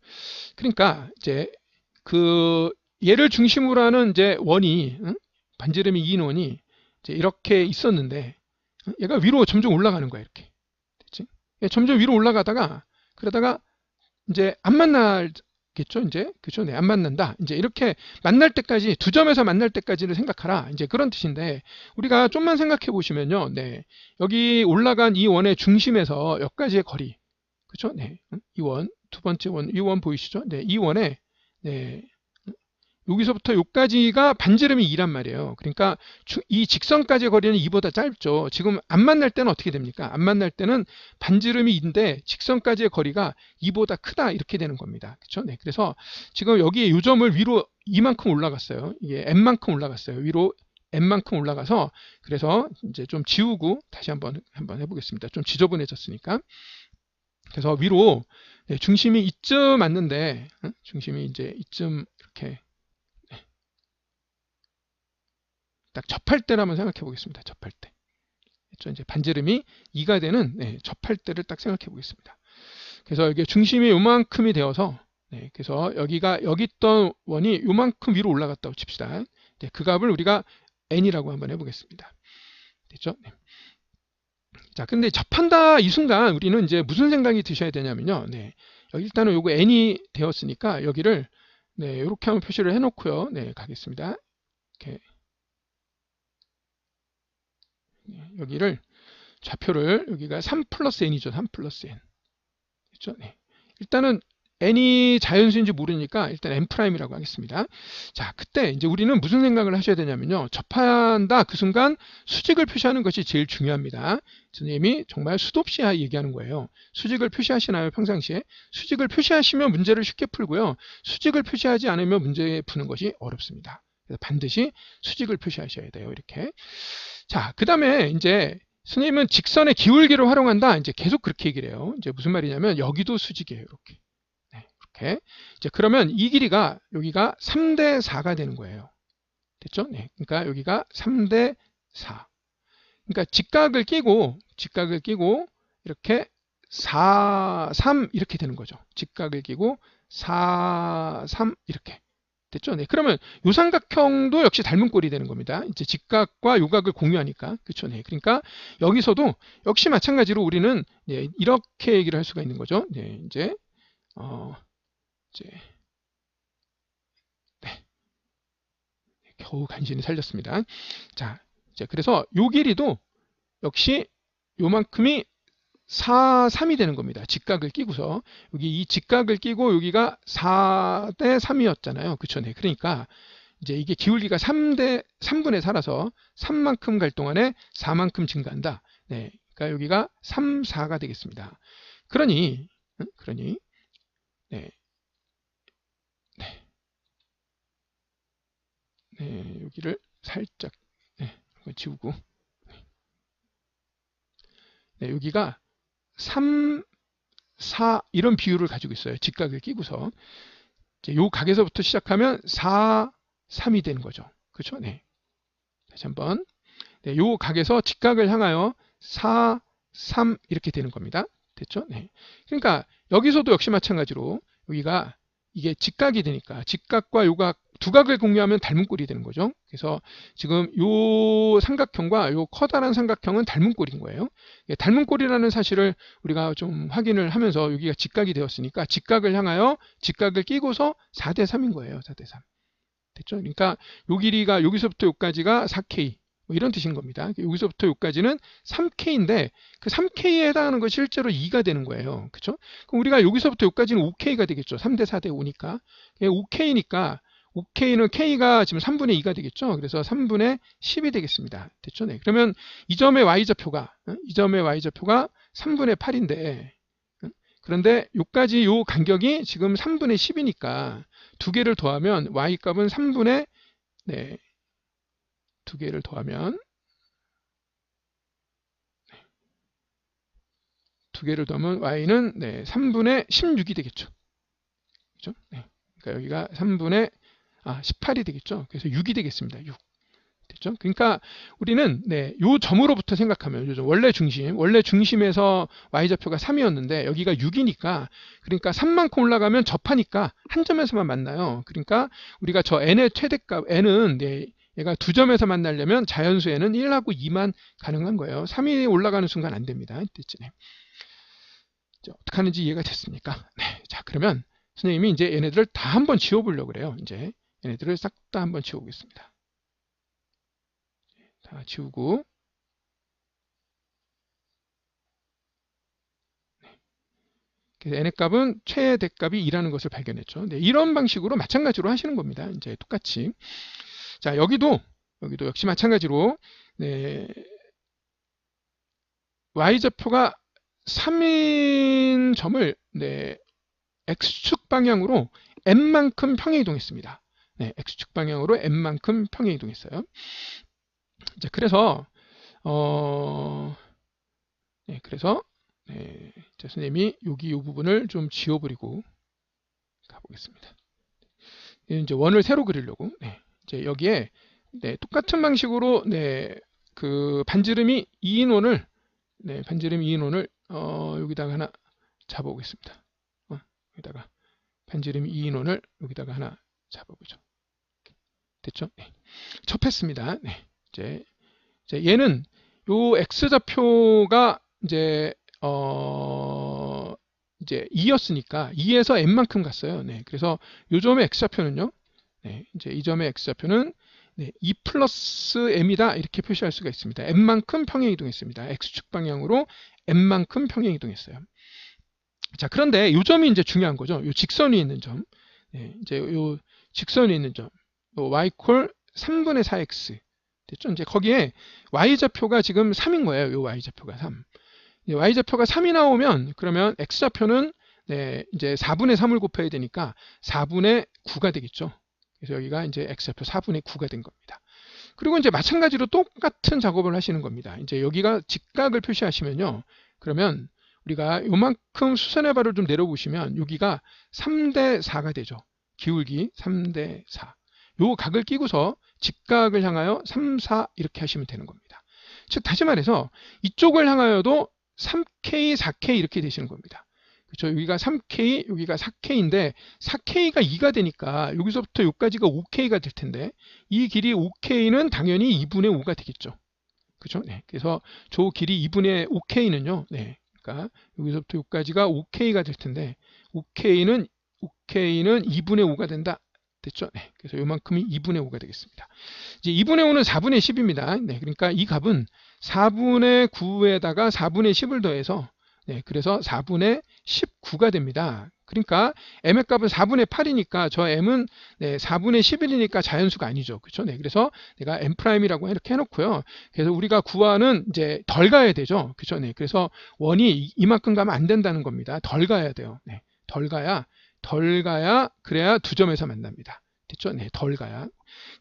그러니까 이제 얘를 중심으로 하는 이제 원이 반지름이 2인 원이 이제 이렇게 있었는데 얘가 위로 점점 올라가는 거야, 이렇게. 됐지? 점점 위로 올라가다가 그러다가 이제 안 만나겠죠, 이제. 그죠? 네, 안 만난다. 이제 이렇게 만날 때까지 두 점에서 만날 때까지를 생각하라. 이제 그런 뜻인데 우리가 좀만 생각해 보시면요. 네. 여기 올라간 이 원의 중심에서 여기까지의 거리. 그죠? 네. 이 원, 두 번째 원, 이 원 보이시죠? 네. 이 원에 여기서부터 여기까지가 반지름이 2란 말이에요. 그러니까 이 직선까지의 거리는 2보다 짧죠. 지금 안 만날 때는 어떻게 됩니까? 안 만날 때는 반지름이 2인데 직선까지의 거리가 2보다 크다 이렇게 되는 겁니다. 그렇죠? 네. 그래서 지금 여기 이 점을 위로 이만큼 올라갔어요. 이게 n만큼 올라갔어요. 위로 n만큼 올라가서 그래서 이제 좀 지우고 다시 한번 해보겠습니다. 좀 지저분해졌으니까. 그래서 위로 중심이 이쯤 왔는데 중심이 이제 이쯤 이렇게 딱 접할 때를 한번 생각해 보겠습니다. 접할 때. 그렇죠? 이제 반지름이 2가 되는 접할 때를 딱 생각해 보겠습니다. 그래서 이게 중심이 요만큼이 되어서 그래서 여기 있던 원이 요만큼 위로 올라갔다고 칩시다. 그 값을 우리가 n이라고 한번 해보겠습니다. 됐죠? 자, 근데 접한다 이 순간 우리는 이제 무슨 생각이 드셔야 되냐면요. 여기 일단은 요거 n이 되었으니까 여기를 이렇게 한번 표시를 해놓고요. 가겠습니다. 이렇게. 여기를 좌표를 여기가 3 플러스 n이죠. 3 플러스 n. 그렇죠? 일단은 n이 자연수인지 모르니까 일단 n'이라고 하겠습니다. 자, 그때 이제 우리는 무슨 생각을 하셔야 되냐면요. 접한다 그 순간 수직을 표시하는 것이 제일 중요합니다. 선생님이 정말 수도 없이 얘기하는 거예요. 수직을 표시하시나요? 평상시에? 수직을 표시하시면 문제를 쉽게 풀고요. 수직을 표시하지 않으면 문제 푸는 것이 어렵습니다. 그래서 반드시 수직을 표시하셔야 돼요. 이렇게. 자, 그 다음에 이제 선생님은 직선의 기울기를 활용한다. 이제 계속 그렇게 얘기를 해요. 이제 무슨 말이냐면 여기도 수직이에요. 이렇게. 이렇게. 이제 그러면 이 길이가 여기가 3대 4가 되는 거예요. 됐죠? 그러니까 여기가 3대 4. 그러니까 직각을 끼고 이렇게 4, 3 이렇게 되는 거죠. 직각을 끼고 4, 3 이렇게. 됐죠? 그러면 요 삼각형도 역시 닮은 꼴이 되는 겁니다. 이제 직각과 요각을 공유하니까. 그렇죠? 그러니까 여기서도 역시 마찬가지로 우리는 이렇게 얘기를 할 수가 있는 거죠. 이제 겨우 간신히 살렸습니다. 자, 이제 그래서 요 길이도 역시 요만큼이 4, 3이 되는 겁니다. 직각을 끼고서 여기 이 직각을 끼고 여기가 4대 3이었잖아요. 그쵸? 그러니까 이제 이게 기울기가 3분의 4라서 3만큼 갈 동안에 4만큼 증가한다. 그러니까 여기가 3, 4가 되겠습니다. 그러니 여기를 살짝 지우고 여기가 3, 4 이런 비율을 가지고 있어요. 직각을 끼고서 이제 요 각에서부터 시작하면 4, 3이 되는 거죠. 그렇죠? 네. 다시 한번 요 각에서 직각을 향하여 4, 3 이렇게 되는 겁니다. 됐죠? 네. 그러니까 여기서도 역시 마찬가지로 여기가 이게 직각이 되니까 직각과 요각 두 각을 공유하면 닮은 꼴이 되는 거죠. 그래서 지금 요 삼각형과 요 커다란 삼각형은 닮은 꼴인 거예요. 닮은 꼴이라는 사실을 우리가 좀 확인을 하면서 여기가 직각이 되었으니까 직각을 향하여 직각을 끼고서 4대 3인 거예요. 4대 3. 됐죠? 그러니까 요 길이가 여기서부터 여기까지가 4K 뭐 이런 뜻인 겁니다. 여기서부터 여기까지는 3K인데 그 3K에 해당하는 것이 실제로 2가 되는 거예요. 그렇죠? 그럼 우리가 여기서부터 여기까지는 5K가 되겠죠. 3대 4대 5니까. 5K니까 5K는 K가 지금 3분의 2가 되겠죠. 그래서 3분의 10이 되겠습니다. 됐죠? 네. 그러면 이 점의 Y좌표가 3분의 8인데 그런데 요까지 요 간격이 지금 3분의 10이니까 두 개를 더하면 Y값은 3분의 두 개를 더하면 Y는 3분의 16이 되겠죠. 그렇죠? 그러니까 여기가 3분의 18이 되겠죠. 그래서 6이 되겠습니다. 6. 됐죠? 그러니까 우리는 요 점으로부터 생각하면 원래 중심에서 y좌표가 3이었는데 여기가 6이니까 그러니까 3만큼 올라가면 접하니까 한 점에서만 만나요. 그러니까 우리가 저 n의 최대값 n은 얘가 두 점에서 만나려면 자연수 n은 1하고 2만 가능한 거예요. 3이 올라가는 순간 안 됩니다. 됐지? 어떻게 하는지 이해가 됐습니까? 자, 그러면 선생님이 이제 얘네들을 다 한번 지워보려고 그래요. 이제 얘네들을 싹 다 한번 지워보겠습니다. 다 지우고 그래서 n의 값은 최대값이 2라는 것을 발견했죠. 이런 방식으로 마찬가지로 하시는 겁니다. 이제 똑같이. 자, 여기도 역시 마찬가지로 y좌표가 3인 점을 x축 방향으로 n만큼 평행 이동했습니다. x축 방향으로 n만큼 평행 이동했어요. 자, 그래서 자, 선생님이 여기 이 부분을 좀 지워버리고 가보겠습니다. 이제 원을 새로 그리려고 이제 여기에 똑같은 방식으로 그 반지름이 2인 원을 여기다가 하나 잡아보겠습니다. 여기다가 반지름이 2인 원을 여기다가 하나 잡아보죠. 됐죠? 접했습니다. 이제 얘는 요 x좌표가 이제 2였으니까 2에서 n만큼 갔어요. 그래서 요 점의 x좌표는요. 이제 이 점의 x좌표는 2 플러스 m이다 이렇게 표시할 수가 있습니다. m만큼 평행 이동했습니다. x축 방향으로 m만큼 평행 이동했어요. 자, 그런데 요 점이 이제 중요한 거죠. 요 직선 위에 있는 점. 이제 요 직선 위에 있는 점. y 콜 3분의 4x. 됐죠? 이제 거기에 y좌표가 지금 3인 거예요. 요 y좌표가 3. y좌표가 3이 나오면 그러면 x좌표는 이제 4분의 3을 곱해야 되니까 4분의 9가 되겠죠. 그래서 여기가 이제 x좌표 4분의 9가 된 겁니다. 그리고 이제 마찬가지로 똑같은 작업을 하시는 겁니다. 이제 여기가 직각을 표시하시면요. 그러면 우리가 요만큼 수선의 발을 좀 내려보시면 여기가 3대 4가 되죠. 기울기 3대 4. 요 각을 끼고서 직각을 향하여 3, 4 이렇게 하시면 되는 겁니다. 즉 다시 말해서 이쪽을 향하여도 3K, 4K 이렇게 되시는 겁니다. 그렇죠? 여기가 3K, 여기가 4K인데 4K가 2가 되니까 여기서부터 여기까지가 5K가 될 텐데 이 길이 5K는 당연히 2분의 5가 되겠죠. 그렇죠? 그래서 저 길이 2분의 5K는요. 그러니까 여기서부터 여기까지가 5K가 될 텐데 5K는 2분의 5가 된다. 됐죠? 그래서 요만큼이 2분의 5가 되겠습니다. 이제 2분의 5는 4분의 10입니다. 그러니까 이 값은 4분의 9에다가 4분의 10을 더해서 그래서 4분의 19가 됩니다. 그러니까 m의 값은 4분의 8이니까 저 m은 4분의 11이니까 자연수가 아니죠. 그렇죠? 그래서 내가 m'이라고 이렇게 해놓고요. 그래서 우리가 구하는 이제 덜 가야 되죠. 그렇죠? 그래서 원이 이만큼 가면 안 된다는 겁니다. 덜 가야 돼요. 덜 가야 그래야 두 점에서 만납니다. 됐죠? 네, 덜 가야.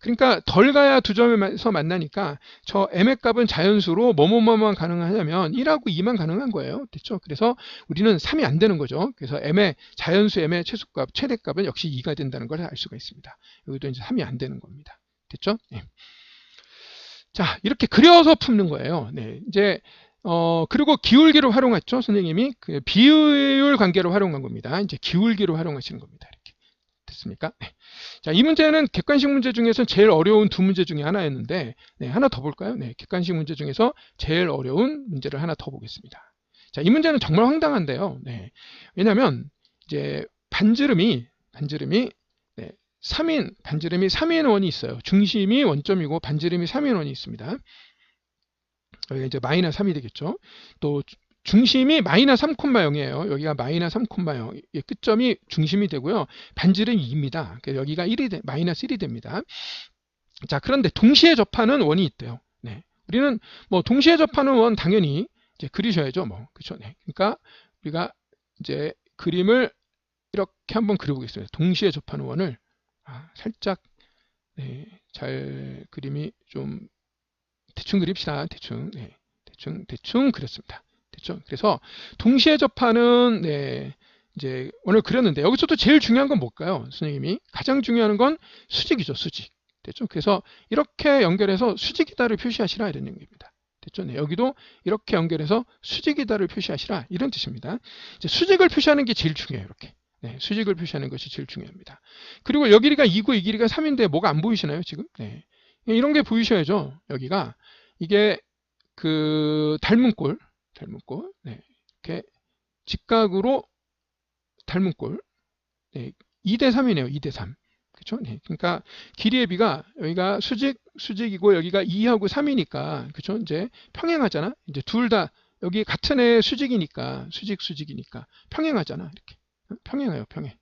그러니까 덜 가야 두 점에서 만나니까 저 m의 값은 자연수로 뭐뭐뭐만 가능하냐면 1하고 2만 가능한 거예요. 됐죠? 그래서 우리는 3이 안 되는 거죠. 그래서 m의 자연수 m의 최소값, 최대값은 역시 2가 된다는 걸 알 수가 있습니다. 여기도 이제 3이 안 되는 겁니다. 됐죠? 네. 자, 이렇게 그려서 품는 거예요. 네, 이제 그리고 기울기를 활용했죠. 선생님이 그 비율 관계로 활용한 겁니다. 이제 기울기로 활용하시는 겁니다. 이렇게 됐습니까? 네. 자, 이 문제는 객관식 문제 중에서 제일 어려운 두 문제 중에 하나였는데, 네, 하나 더 볼까요? 네, 객관식 문제 중에서 제일 어려운 문제를 하나 더 보겠습니다. 자, 이 문제는 정말 황당한데요. 네, 왜냐하면 이제 반지름이 네, 3인 반지름이 3인 원이 있어요. 중심이 원점이고 반지름이 3인 원이 있습니다. 여기가 이제 마이너스 3이 되겠죠. 또 중심이 마이너스 3,0이에요. 여기가 마이너스 3,0. 끝점이 중심이 되고요. 반지름이 2입니다. 그래서 여기가 1이 마이너스 1이 됩니다. 자, 그런데 동시에 접하는 원이 있대요. 네. 우리는 뭐 동시에 접하는 원 당연히 이제 그리셔야죠. 뭐. 그렇죠. 네. 그러니까 우리가 이제 그림을 이렇게 한번 그려보겠습니다. 동시에 접하는 원을 살짝 네, 잘 그림이 좀 대충 그립시다. 대충. 네. 대충 그렸습니다. 됐죠? 그래서 동시에 접하는 네, 이제 원을 그렸는데 여기서도 제일 중요한 건 뭘까요? 선생님이 가장 중요한 건 수직이죠. 수직. 됐죠? 그래서 이렇게 연결해서 수직이다를 표시하시라 이런 얘기입니다. 됐죠? 네, 여기도 이렇게 연결해서 수직이다를 표시하시라 이런 뜻입니다. 이제 수직을 표시하는 게 제일 중요해요. 이렇게. 네, 수직을 표시하는 것이 제일 중요합니다. 그리고 여기 길이가 2고 이 길이가 3인데 뭐가 안 보이시나요? 지금? 네. 이런 게 보이셔야죠. 여기가 이게 그 닮은꼴 네, 이렇게 직각으로 닮은꼴 네, 2대 3이네요. 2대 3. 그렇죠? 네, 그러니까 길이의 비가 여기가 수직이고 여기가 2하고 3이니까 그렇죠? 이제 평행하잖아. 이제 둘 다 여기 같은 애 수직이니까 수직이니까 평행하잖아. 이렇게 평행해요. 평행.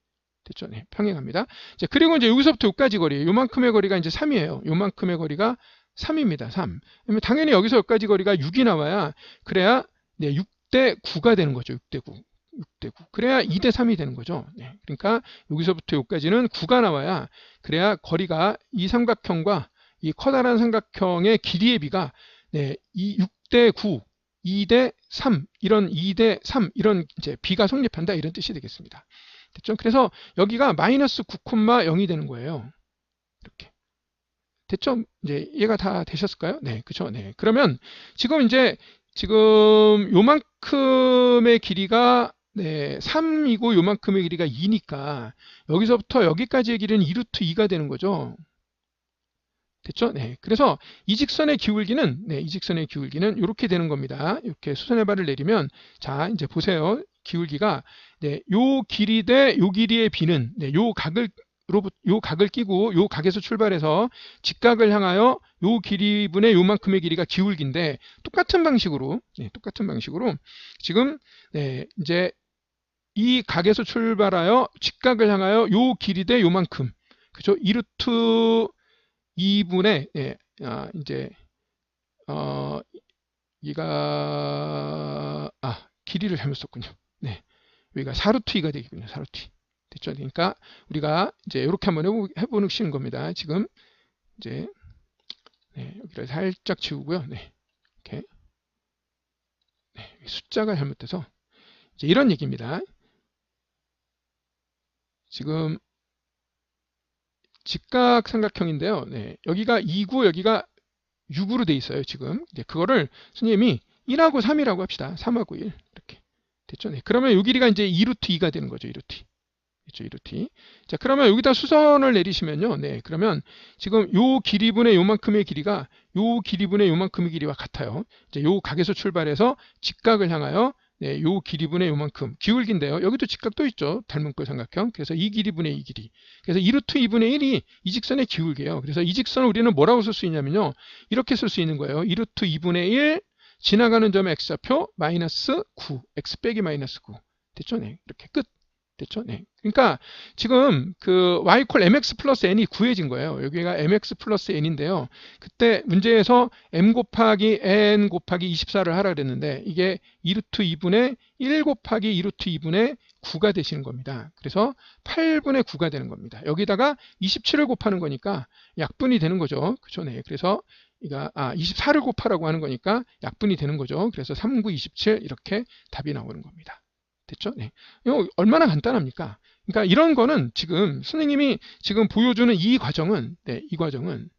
됐죠? 네, 평행합니다. 자, 그리고 이제 여기서부터 여기까지 거리, 요만큼의 거리가 이제 3이에요. 요만큼의 거리가 3입니다. 3. 그러면 당연히 여기서 여기까지 거리가 6이 나와야 그래야 네, 6대 9가 되는 거죠. 6대 9. 6대 9. 그래야 2대 3이 되는 거죠. 네, 그러니까 여기서부터 여기까지는 9가 나와야 그래야 거리가 이 삼각형과 이 커다란 삼각형의 길이의 비가 네, 이 6대 9, 2대 3 이런 2대 3 이런 이제 비가 성립한다 이런 뜻이 되겠습니다. 됐죠? 그래서 여기가 마이너스 9,0이 되는 거예요. 이렇게. 됐죠? 이제 이해가 다 되셨을까요? 네, 그렇죠. 네. 그러면 지금 요만큼의 길이가 네, 3이고 요만큼의 길이가 2니까 여기서부터 여기까지의 길이는 2루트 2가 되는 거죠. 됐죠? 네. 그래서 이 직선의 기울기는 이렇게 되는 겁니다. 이렇게 수선의 발을 내리면 자, 이제 보세요. 기울기가 네, 요 길이 대 요 길이의 비는 네, 요 각을 끼고 요 각에서 출발해서 직각을 향하여 요 길이분의 요만큼의 길이가 기울기인데 똑같은 방식으로 지금 네, 이제 이 각에서 출발하여 직각을 향하여 요 길이 대 요만큼 그죠? 2루트 2분의 네, 이제 길이를 잘못 썼군요. 네, 여기가 4루트 2가 되겠군요. 4루트 2. 됐죠? 그러니까 우리가 이제 이렇게 한번 해보시는 겁니다. 지금 이제 네, 여기를 살짝 지우고요. 네, 이렇게 네, 숫자가 잘못돼서 이제 이런 얘기입니다. 지금 직각 삼각형인데요. 네, 여기가 2고 여기가 6으로 돼 있어요. 지금 이제 그거를 선생님이 1하고 3이라고 합시다. 3하고 1 이렇게 됐죠? 네, 그러면 이 길이가 이제 2루트 2가 되는 거죠. 2루트 2. 그렇죠, 2루트 2. 자, 그러면 여기다 수선을 내리시면요. 네, 그러면 지금 요 길이분의 요만큼의 길이가 요 길이분의 요만큼의 길이와 같아요. 이제 요 각에서 출발해서 직각을 향하여 네, 요 길이분의 요만큼 기울기인데요. 여기도 직각도 있죠. 닮은꼴 삼각형. 그래서 이 길이분의 이 길이. 그래서 2루트 2분의 1이 이 직선의 기울기예요. 그래서 이 직선을 우리는 뭐라고 쓸 수 있냐면요. 이렇게 쓸 수 있는 거예요. 2루트 2분의 1 지나가는 점의 x좌표 마이너스 9. x 빼기 마이너스 9. 됐죠? 네. 이렇게 끝. 됐죠? 네. 그러니까 지금 그 y 콜 mx 플러스 n이 구해진 거예요. 여기가 mx 플러스 n인데요. 그때 문제에서 m 곱하기 n 곱하기 24를 하라 그랬는데 이게 2루트 2분의 1 곱하기 2루트 2분의 9가 되시는 겁니다. 그래서 8분의 9가 되는 겁니다. 여기다가 27을 곱하는 거니까 약분이 되는 거죠. 그렇죠? 네. 그래서 24를 곱하라고 하는 거니까 약분이 되는 거죠. 그래서 3, 9, 27 이렇게 답이 나오는 겁니다. 됐죠? 네. 이거 얼마나 간단합니까? 그러니까 이런 거는 지금 선생님이 지금 보여주는 이 과정은, 이 과정은,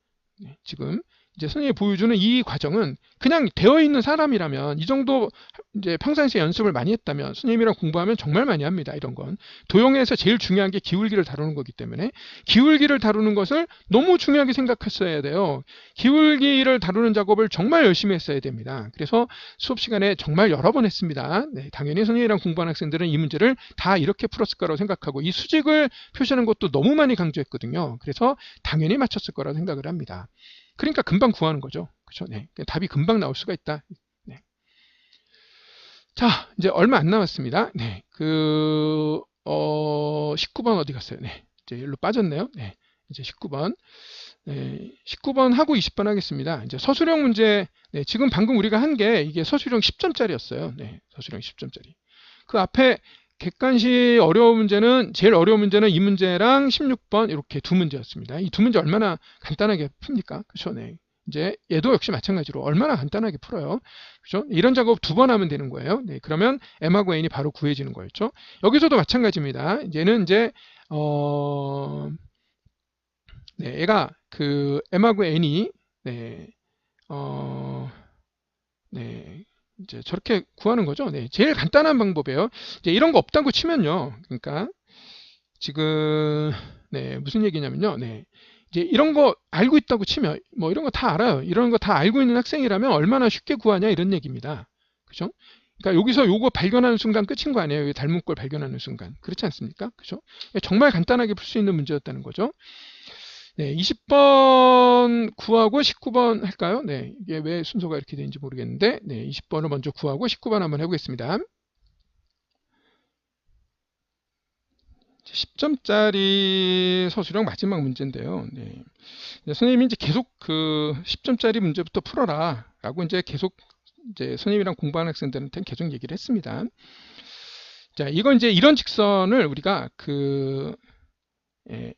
지금 이제 선생님이 보여주는 이 과정은 그냥 되어 있는 사람이라면 이 정도 이제 평상시에 연습을 많이 했다면 선생님이랑 공부하면 정말 많이 합니다. 이런 건 도형에서 제일 중요한 게 기울기를 다루는 거기 때문에 기울기를 다루는 것을 너무 중요하게 생각했어야 돼요. 기울기를 다루는 작업을 정말 열심히 했어야 됩니다. 그래서 수업 시간에 정말 여러 번 했습니다. 네, 당연히 선생님이랑 공부하는 학생들은 이 문제를 다 이렇게 풀었을 거라고 생각하고 이 수직을 표시하는 것도 너무 많이 강조했거든요. 그래서 당연히 맞췄을 거라고 생각을 합니다. 그러니까 금방 구하는 거죠. 그렇죠? 네. 답이 금방 나올 수가 있다. 네. 자, 이제 얼마 안 남았습니다. 네. 19번 어디 갔어요? 네. 이제 일로 빠졌네요. 네. 이제 19번. 네. 19번 하고 20번 하겠습니다. 이제 서술형 문제. 네. 지금 방금 우리가 한 게 이게 서술형 10점짜리였어요. 네. 서술형 10점짜리. 그 앞에 객관식 어려운 문제는 제일 어려운 문제는 이 문제랑 16번 이렇게 두 문제였습니다. 이 두 문제 얼마나 간단하게 풉니까? 그렇죠? 네. 이제 얘도 역시 마찬가지로 얼마나 간단하게 풀어요. 그렇죠? 이런 작업 두 번 하면 되는 거예요. 네. 그러면 m하고 n이 바로 구해지는 거였죠. 여기서도 마찬가지입니다. 얘는 이제 네, 얘가 그 m하고 n이 네. 네. 이제 저렇게 구하는 거죠. 네, 제일 간단한 방법이에요. 이제 이런 거 없다고 치면요. 그러니까 지금 네, 무슨 얘기냐면요. 네. 이제 이런 거 알고 있다고 치면 뭐 이런 거 다 알아요. 이런 거 다 알고 있는 학생이라면 얼마나 쉽게 구하냐 이런 얘기입니다. 그죠? 그러니까 여기서 요거 발견하는 순간 끝인 거 아니에요. 닮은 걸 발견하는 순간. 그렇지 않습니까? 그죠? 정말 간단하게 풀 수 있는 문제였다는 거죠. 네, 20번 구하고 19번 할까요? 네, 이게 왜 순서가 이렇게 되는지 모르겠는데, 네, 20번을 먼저 구하고 19번 한번 해보겠습니다. 10점짜리 서술형 마지막 문제인데요. 네. 선생님이 이제 계속 그 10점짜리 문제부터 풀어라 라고 이제 계속 이제 선생님이랑 공부하는 학생들한테는 계속 얘기를 했습니다. 자, 이건 이제 이런 직선을 우리가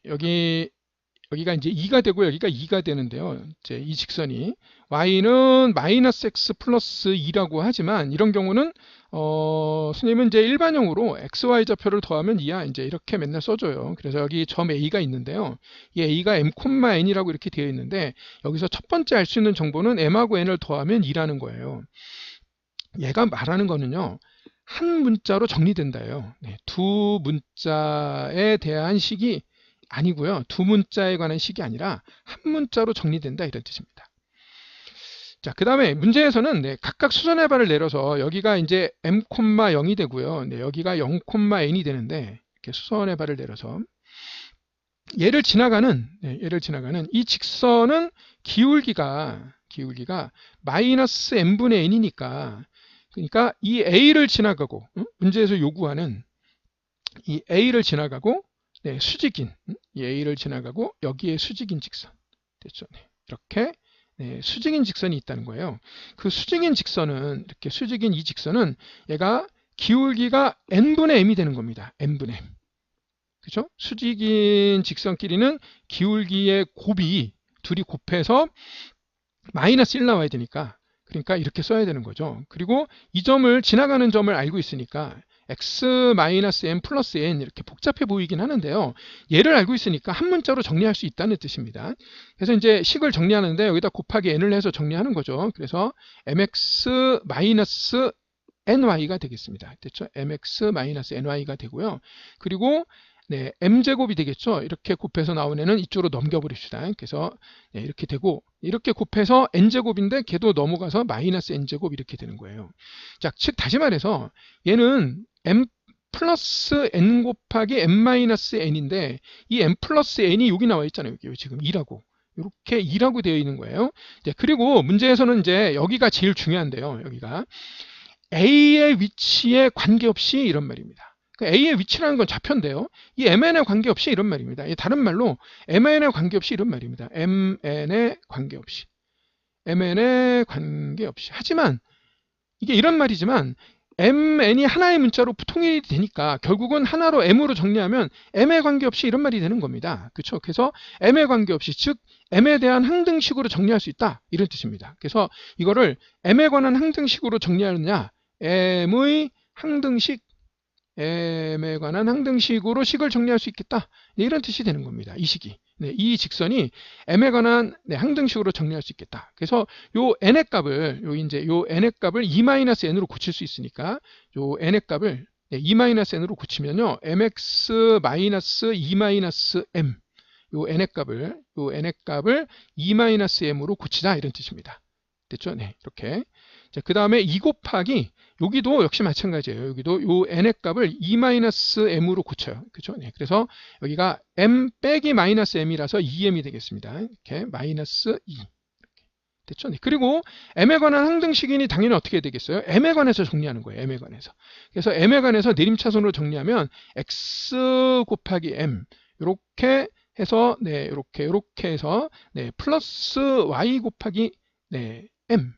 여기가 이제 2가 되고 여기가 2가 되는데요. 이제 이 직선이 y는 마이너스 x 플러스 2라고 하지만 이런 경우는 선생님은 이제 일반형으로 xy 좌표를 더하면 2야 이제 이렇게 맨날 써줘요. 그래서 여기 점 a가 있는데요. 이 a가 m, n이라고 이렇게 되어 있는데 여기서 첫 번째 알 수 있는 정보는 m하고 n을 더하면 2라는 거예요. 얘가 말하는 거는요. 한 문자로 정리된다예요. 네, 두 문자에 대한 식이 아니고요. 두 문자에 관한 식이 아니라 한 문자로 정리된다 이런 뜻입니다. 자, 그 다음에 문제에서는 네, 각각 수선의 발을 내려서 여기가 이제 m,0이 되고요. 네, 여기가 0,n이 되는데 이렇게 수선의 발을 내려서 얘를 지나가는 이 직선은 기울기가 마이너스 n분의 n이니까 그러니까 이 a를 지나가고 문제에서 요구하는 이 a를 지나가고 네, 수직인 이 a를 지나가고 여기에 수직인 직선 됐죠? 네, 이렇게 네, 수직인 직선이 있다는 거예요. 그 수직인 직선은 이렇게 수직인 이 직선은 얘가 기울기가 n분의 m이 되는 겁니다. n분의 m. 그죠? 수직인 직선끼리는 기울기의 곱이 둘이 곱해서 마이너스 1 나와야 되니까 그러니까 이렇게 써야 되는 거죠. 그리고 이 점을 지나가는 점을 알고 있으니까 x-m 플러스 n 이렇게 복잡해 보이긴 하는데요. 얘를 알고 있으니까 한 문자로 정리할 수 있다는 뜻입니다. 그래서 이제 식을 정리하는데 여기다 곱하기 n을 해서 정리하는 거죠. 그래서 mx-ny가 되겠습니다. 됐죠? mx-ny가 되고요. 그리고 네, m제곱이 되겠죠. 이렇게 곱해서 나온 애는 이쪽으로 넘겨버립시다. 그래서 네, 이렇게 되고 이렇게 곱해서 n제곱인데 걔도 넘어가서 마이너스 n제곱 이렇게 되는 거예요. 자, 즉 다시 말해서 얘는 m 플러스 n 곱하기 m 마이너스 n인데 이 m 플러스 n이 여기 나와 있잖아요. 여기 지금 2라고. 이렇게 2라고 되어 있는 거예요. 네, 그리고 문제에서는 이제 여기가 제일 중요한데요. 여기가 a의 위치에 관계없이 이런 말입니다. A의 위치라는 건 좌표인데요. 이 MN에 관계없이 이런 말입니다. 다른 말로 MN에 관계없이 이런 말입니다. MN에 관계없이. MN에 관계없이. 하지만 이게 이런 말이지만 mn이 하나의 문자로 통일이 되니까 결국은 하나로 m으로 정리하면 m에 관계없이 이런 말이 되는 겁니다. 그렇죠? 그래서 m에 관계없이, 즉 m에 대한 항등식으로 정리할 수 있다, 이런 뜻입니다. 그래서 이거를 m에 관한 항등식으로 정리하느냐, m의 항등식, m에 관한 항등식으로 식을 정리할 수 있겠다, 이런 뜻이 되는 겁니다. 이 식이. 네, 이 직선이 m에 관한 항등식으로 정리할 수 있겠다. 그래서 요 n의 값을, 요 n의 값을 2-n으로 고칠 수 있으니까 요 n의 값을 2-n으로 고치면요, mx-2-m, 요 n의 값을 2-m으로 고치자, 이런 뜻입니다. 됐죠? 네, 이렇게. 자, 그 다음에 2 곱하기, 여기도 역시 마찬가지예요. 여기도 요 n의 값을 2-m으로 고쳐요. 그렇죠? 네, 그래서 여기가 m 빼기 마이너스 m이라서 2m이 되겠습니다. 이렇게 마이너스 2. 됐죠? 네, 그리고 m에 관한 항등식이니 당연히 어떻게 되겠어요? m에 관해서 정리하는 거예요. m에 관해서. 그래서 m에 관해서 내림차순으로 정리하면 x 곱하기 m, 이렇게 해서, 네, 이렇게 해서, 네, 플러스 y 곱하기, 네, m.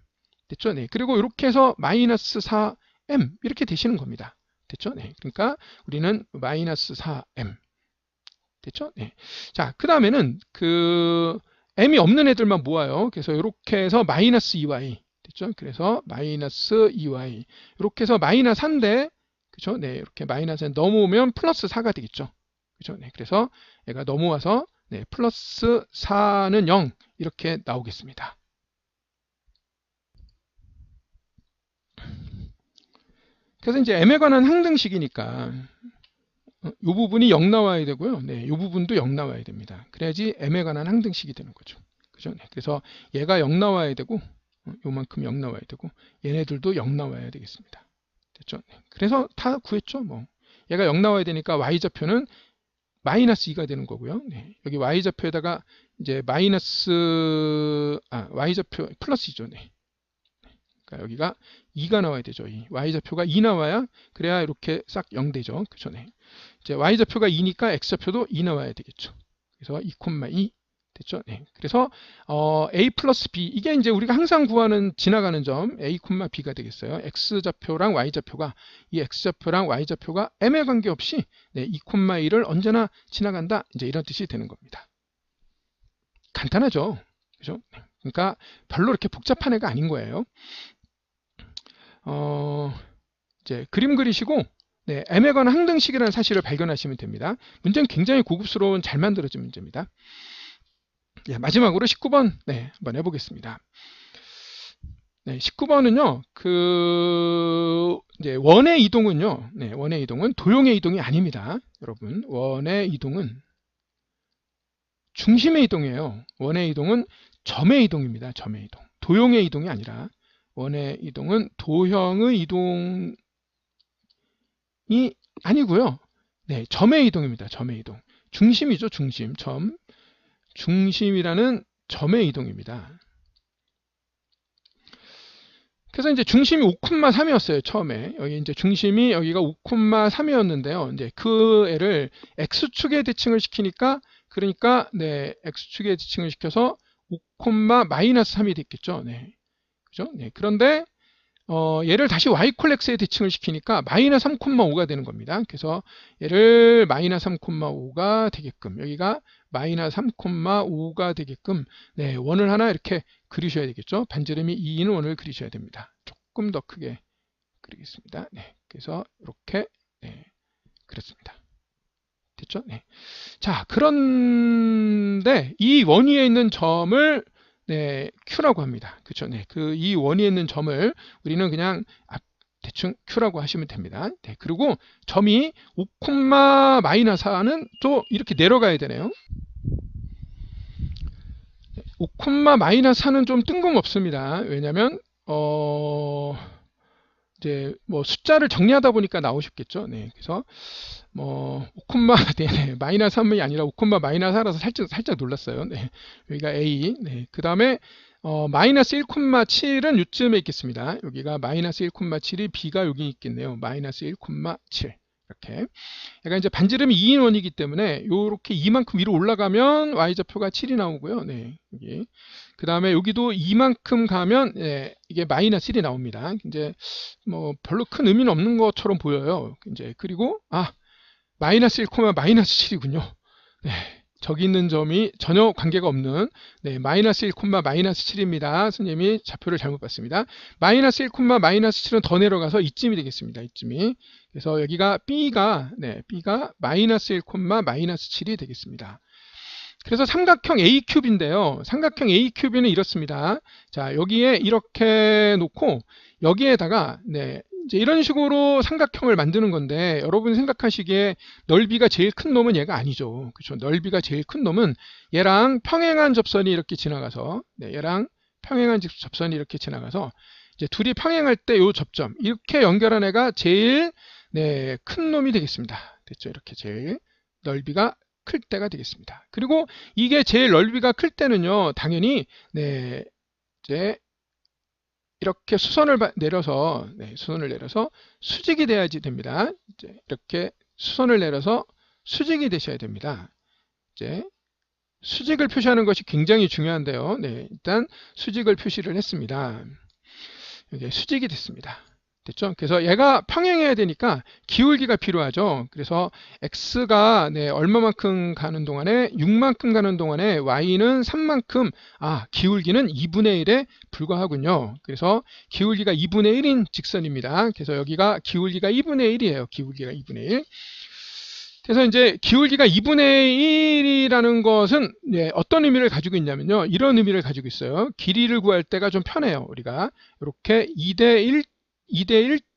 됐죠? 네. 그리고 이렇게 해서 마이너스 4m, 이렇게 되시는 겁니다. 됐죠? 네. 그러니까 우리는 마이너스 4m. 됐죠? 네. 자, 그 다음에는 m이 없는 애들만 모아요. 그래서 이렇게 해서 마이너스 2y. 됐죠? 그래서 마이너스 2y. 이렇게 해서 마이너스 4인데, 그죠? 네. 이렇게 마이너스 4 넘어오면 플러스 4가 되겠죠. 그죠? 네. 그래서 얘가 넘어와서, 네, 플러스 4는 0, 이렇게 나오겠습니다. 그래서 이제 m에 관한 항등식이니까 이 부분이 0 나와야 되고요. 네, 이 부분도 0 나와야 됩니다. 그래야지 m에 관한 항등식이 되는 거죠. 그죠? 네, 그래서 얘가 0 나와야 되고, 요만큼 0 나와야 되고, 얘네들도 0 나와야 되겠습니다. 됐죠? 네, 그래서 다 구했죠. 뭐 얘가 0 나와야 되니까 y좌표는 마이너스 2가 되는 거고요. 네, 여기 y좌표에다가 이제 y좌표 플러스죠. 네. 그러니까 여기가 2가 나와야 되죠. 이 y좌표가 2 나와야, 그래야 이렇게 싹 0 되죠. 그죠? 네. 이제 y좌표가 2니까 x좌표도 2 나와야 되겠죠. 그래서 2,2 됐죠. 네. 그래서 a 플러스 b, 이게 이제 우리가 항상 구하는 지나가는 점 a, b가 되겠어요. x좌표랑 y좌표가, 이 x좌표랑 y좌표가 m에 관계없이, 네, 2,1을 언제나 지나간다, 이제 이런 뜻이 되는 겁니다. 간단하죠. 그죠? 그러니까 별로 이렇게 복잡한 애가 아닌 거예요. 이제 그림 그리시고, 네, m에 관한 항등식이라는 사실을 발견하시면 됩니다. 문제는 굉장히 고급스러운, 잘 만들어진 문제입니다. 네, 마지막으로 19번, 네, 한번 해보겠습니다. 네, 19번은요, 이제 원의 이동은요, 네, 원의 이동은 도형의 이동이 아닙니다. 여러분, 원의 이동은 중심의 이동이에요. 원의 이동은 점의 이동입니다. 점의 이동. 도형의 이동이 아니라, 원의 이동은 도형의 이동이 아니고요. 네, 점의 이동입니다. 점의 이동. 중심이죠. 중심. 점. 중심이라는 점의 이동입니다. 그래서 이제 중심이 5,3이었어요. 처음에. 여기 이제 중심이 여기가 5,3이었는데요. 이제 그 애를 x축에 대칭을 시키니까, 그러니까, 네, x축에 대칭을 시켜서 5,-3이 됐겠죠. 네. 그죠? 네. 그런데 얘를 다시 y-x에 대칭을 시키니까 마이너스 3,5가 되는 겁니다. 그래서 얘를 마이너스 3,5가 되게끔, 여기가 마이너스 3,5가 되게끔, 네, 원을 하나 이렇게 그리셔야 되겠죠. 반지름이 2인 원을 그리셔야 됩니다. 조금 더 크게 그리겠습니다. 네. 그래서 이렇게, 네, 그렇습니다. 됐죠? 네. 자, 그런데 이 원 위에 있는 점을, 네, Q라고 합니다. 그렇죠? 네, 이 원 위에 있는 점을 우리는 그냥 대충 Q라고 하시면 됩니다. 네, 그리고 점이 5,-4는 또 이렇게 내려가야 되네요. 5,-4는 좀 뜬금없습니다. 왜냐면 이제 뭐 숫자를 정리하다 보니까 나오셨겠죠. 네, 그래서 뭐 5, 네, 마이너스 3이 아니라 5,-4라서 살짝 놀랐어요. 네, 여기가 A. 네, 그 다음에 마이너스 1,7은 요쯤에 있겠습니다. 여기가 마이너스 1,7이 B가 여기 있겠네요. 마이너스 1,7. 이렇게. 얘가 이제 반지름이 2인원이기 때문에 요렇게 이만큼 위로 올라가면 y좌표가 7이 나오고요. 네, 여기. 그 다음에 여기도 이만큼 가면 이게 마이너스 1이 나옵니다. 이제 뭐 별로 큰 의미는 없는 것처럼 보여요. 이제 그리고 마이너스 1, 마이너스 7이군요. 네, 저기 있는 점이 전혀 관계가 없는 마이너스 1, 마이너스 7입니다. 선생님이 좌표를 잘못 봤습니다. 마이너스 1, 마이너스 7은 더 내려가서 이쯤이 되겠습니다. 이쯤이. 그래서 여기가 B가 마이너스 1, 마이너스 7이 되겠습니다. 그래서 삼각형 A큐브인데요. 삼각형 A큐브는 이렇습니다. 자, 여기에 이렇게 놓고 여기에다가 이제 이런 식으로 삼각형을 만드는 건데, 여러분이 생각하시기에 넓이가 제일 큰 놈은 얘가 아니죠. 그렇죠? 넓이가 제일 큰 놈은 얘랑 평행한 접선이 이렇게 지나가서, 얘랑 평행한 접선이 이렇게 지나가서 이제 둘이 평행할 때 이 접점 이렇게 연결한 애가 제일 큰 놈이 되겠습니다. 됐죠? 이렇게 제일 넓이가 클 때가 되겠습니다. 그리고 이게 제일 넓이가 클 때는요, 당연히 이제 이렇게 수선을 내려서 수직이 돼야지 됩니다. 이제 이렇게 수선을 내려서 수직이 되셔야 됩니다. 이제 수직을 표시하는 것이 굉장히 중요한데요. 일단 수직을 표시를 했습니다. 이게 수직이 됐습니다. 됐죠? 그래서 얘가 평행해야 되니까 기울기가 필요하죠. 그래서 x가 얼마만큼 가는 동안에 6만큼 가는 동안에 y는 3만큼 기울기는 2분의 1에 불과하군요. 그래서 기울기가 2분의 1인 직선입니다. 그래서 여기가 기울기가 2분의 1이에요. 기울기가 2분의 1. 그래서 이제 기울기가 2분의 1이라는 것은 어떤 의미를 가지고 있냐면요. 이런 의미를 가지고 있어요. 길이를 구할 때가 좀 편해요. 우리가 이렇게 2대 1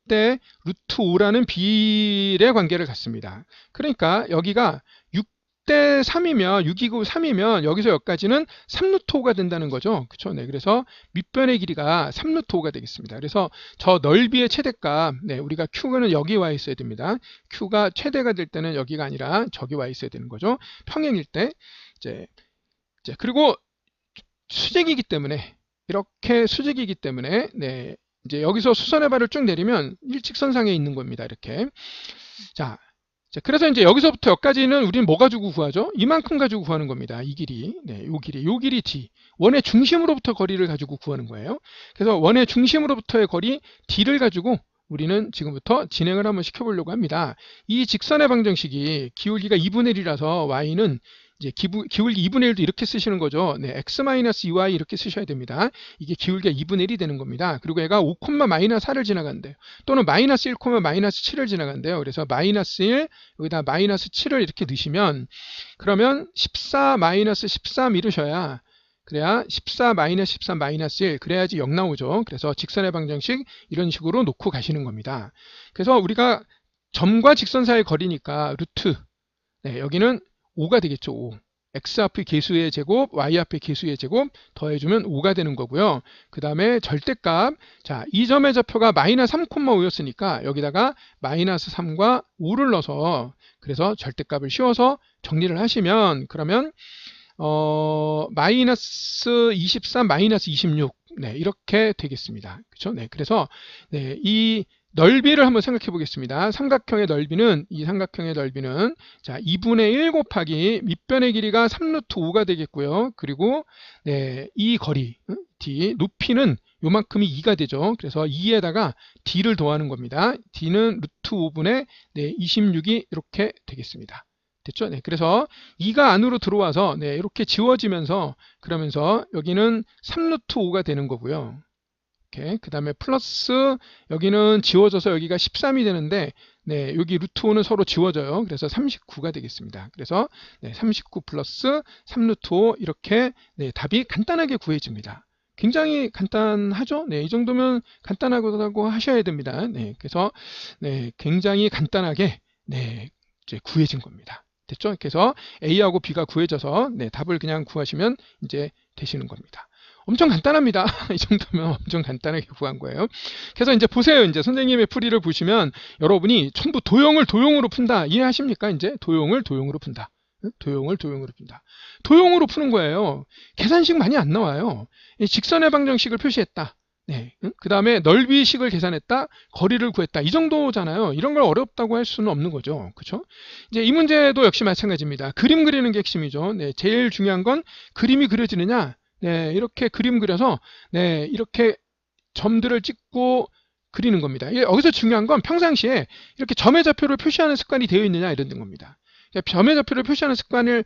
대 루트 5라는 비례 관계를 갖습니다. 그러니까 여기가 6대 3이면 6이고 3이면 여기서 여기까지는 3루트 5가 된다는 거죠. 그렇죠? 그래서 밑변의 길이가 3루트 5가 되겠습니다. 그래서 저 넓이의 최대값, 우리가 Q는 여기 와 있어야 됩니다. Q가 최대가 될 때는 여기가 아니라 저기 와 있어야 되는 거죠. 평행일 때. 이제 그리고 수직이기 때문에 이렇게 수직이기 때문에 이제 여기서 수선의 발을 쭉 내리면 일직선상에 있는 겁니다. 이렇게. 자, 그래서 이제 여기서부터 여기까지는 우리는 뭐 가지고 구하죠? 이만큼 가지고 구하는 겁니다. 이 길이. 요 길이 D. 원의 중심으로부터 거리를 가지고 구하는 거예요. 그래서 원의 중심으로부터의 거리 D를 가지고 우리는 지금부터 진행을 한번 시켜보려고 합니다. 이 직선의 방정식이 기울기가 2분의 1이라서 y는 이제 기울기 2분의 1도 이렇게 쓰시는 거죠. x-2y 이렇게 쓰셔야 됩니다. 이게 기울기가 2분의 1이 되는 겁니다. 그리고 얘가 5, 마이너스 4를 지나간대요. 또는 마이너스 1, 마이너스 7을 지나간대요. 그래서 마이너스 1, 여기다 마이너스 7을 이렇게 넣으시면, 그러면 14, 마이너스 13 이루셔야, 그래야 14, 마이너스 13, 마이너스 1, 그래야지 0 나오죠. 그래서 직선의 방정식 이런 식으로 놓고 가시는 겁니다. 그래서 우리가 점과 직선 사이의 거리니까 루트, 여기는 5가 되겠죠. 5. x 앞의 개수의 제곱, y 앞의 개수의 제곱 더해주면 5가 되는 거고요. 그 다음에 절대값, 자, 이 점의 좌표가 마이너스 3,5였으니까 여기다가 마이너스 3과 5를 넣어서, 그래서 절대값을 씌워서 정리를 하시면, 그러면 마이너스 23, 마이너스 26 이렇게 되겠습니다. 그렇죠? 그래서 이 넓이를 한번 생각해 보겠습니다. 삼각형의 넓이는, 이 삼각형의 넓이는 자 2분의 1 곱하기 밑변의 길이가 3루트 5가 되겠고요. 그리고 이 거리 D, 높이는 요만큼이 2가 되죠. 그래서 2에다가 D를 더하는 겁니다. D는 루트 5분의 26이 이렇게 되겠습니다. 됐죠? 그래서 2가 안으로 들어와서 이렇게 지워지면서, 그러면서 여기는 3루트 5가 되는 거고요. 그 다음에 플러스 여기는 지워져서 여기가 13이 되는데 여기 루트 5는 서로 지워져요. 그래서 39가 되겠습니다. 그래서 39 플러스 3루트 5 이렇게 답이 간단하게 구해집니다. 굉장히 간단하죠? 이 정도면 간단하다고 하셔야 됩니다. 그래서 굉장히 간단하게 이제 구해진 겁니다. 됐죠? 그래서 A하고 B가 구해져서 답을 그냥 구하시면 이제 되시는 겁니다. 엄청 간단합니다. 이 정도면 엄청 간단하게 구한 거예요. 그래서 이제 보세요. 이제 선생님의 풀이를 보시면 여러분이 전부 도형을 도형으로 푼다. 이해하십니까? 이제 도형을 도형으로 푼다. 도형을 도형으로 푼다. 도형으로 푸는 거예요. 계산식 많이 안 나와요. 직선의 방정식을 표시했다. 네. 그 다음에 넓이식을 계산했다, 거리를 구했다. 이 정도잖아요. 이런 걸 어렵다고 할 수는 없는 거죠. 그렇죠? 이제 이 문제도 역시 마찬가지입니다. 그림 그리는 게 핵심이죠. 네. 제일 중요한 건 그림이 그려지느냐. 네. 이렇게 그림 그려서 네. 이렇게 점들을 찍고 그리는 겁니다. 여기서 중요한 건 평상시에 이렇게 점의 좌표를 표시하는 습관이 되어 있느냐 이런 겁니다. 점의 좌표를 표시하는 습관을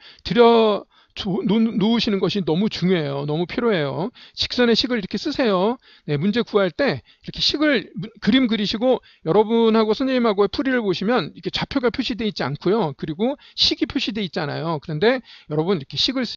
놓으시는 것이 너무 중요해요. 너무 필요해요. 직선의 식을 이렇게 쓰세요. 네, 문제 구할 때 이렇게 식을 그림 그리시고 여러분하고 선생님하고의 풀이를 보시면 이렇게 좌표가 표시되어 있지 않고요. 그리고 식이 표시되어 있잖아요. 그런데 여러분 이렇게 식을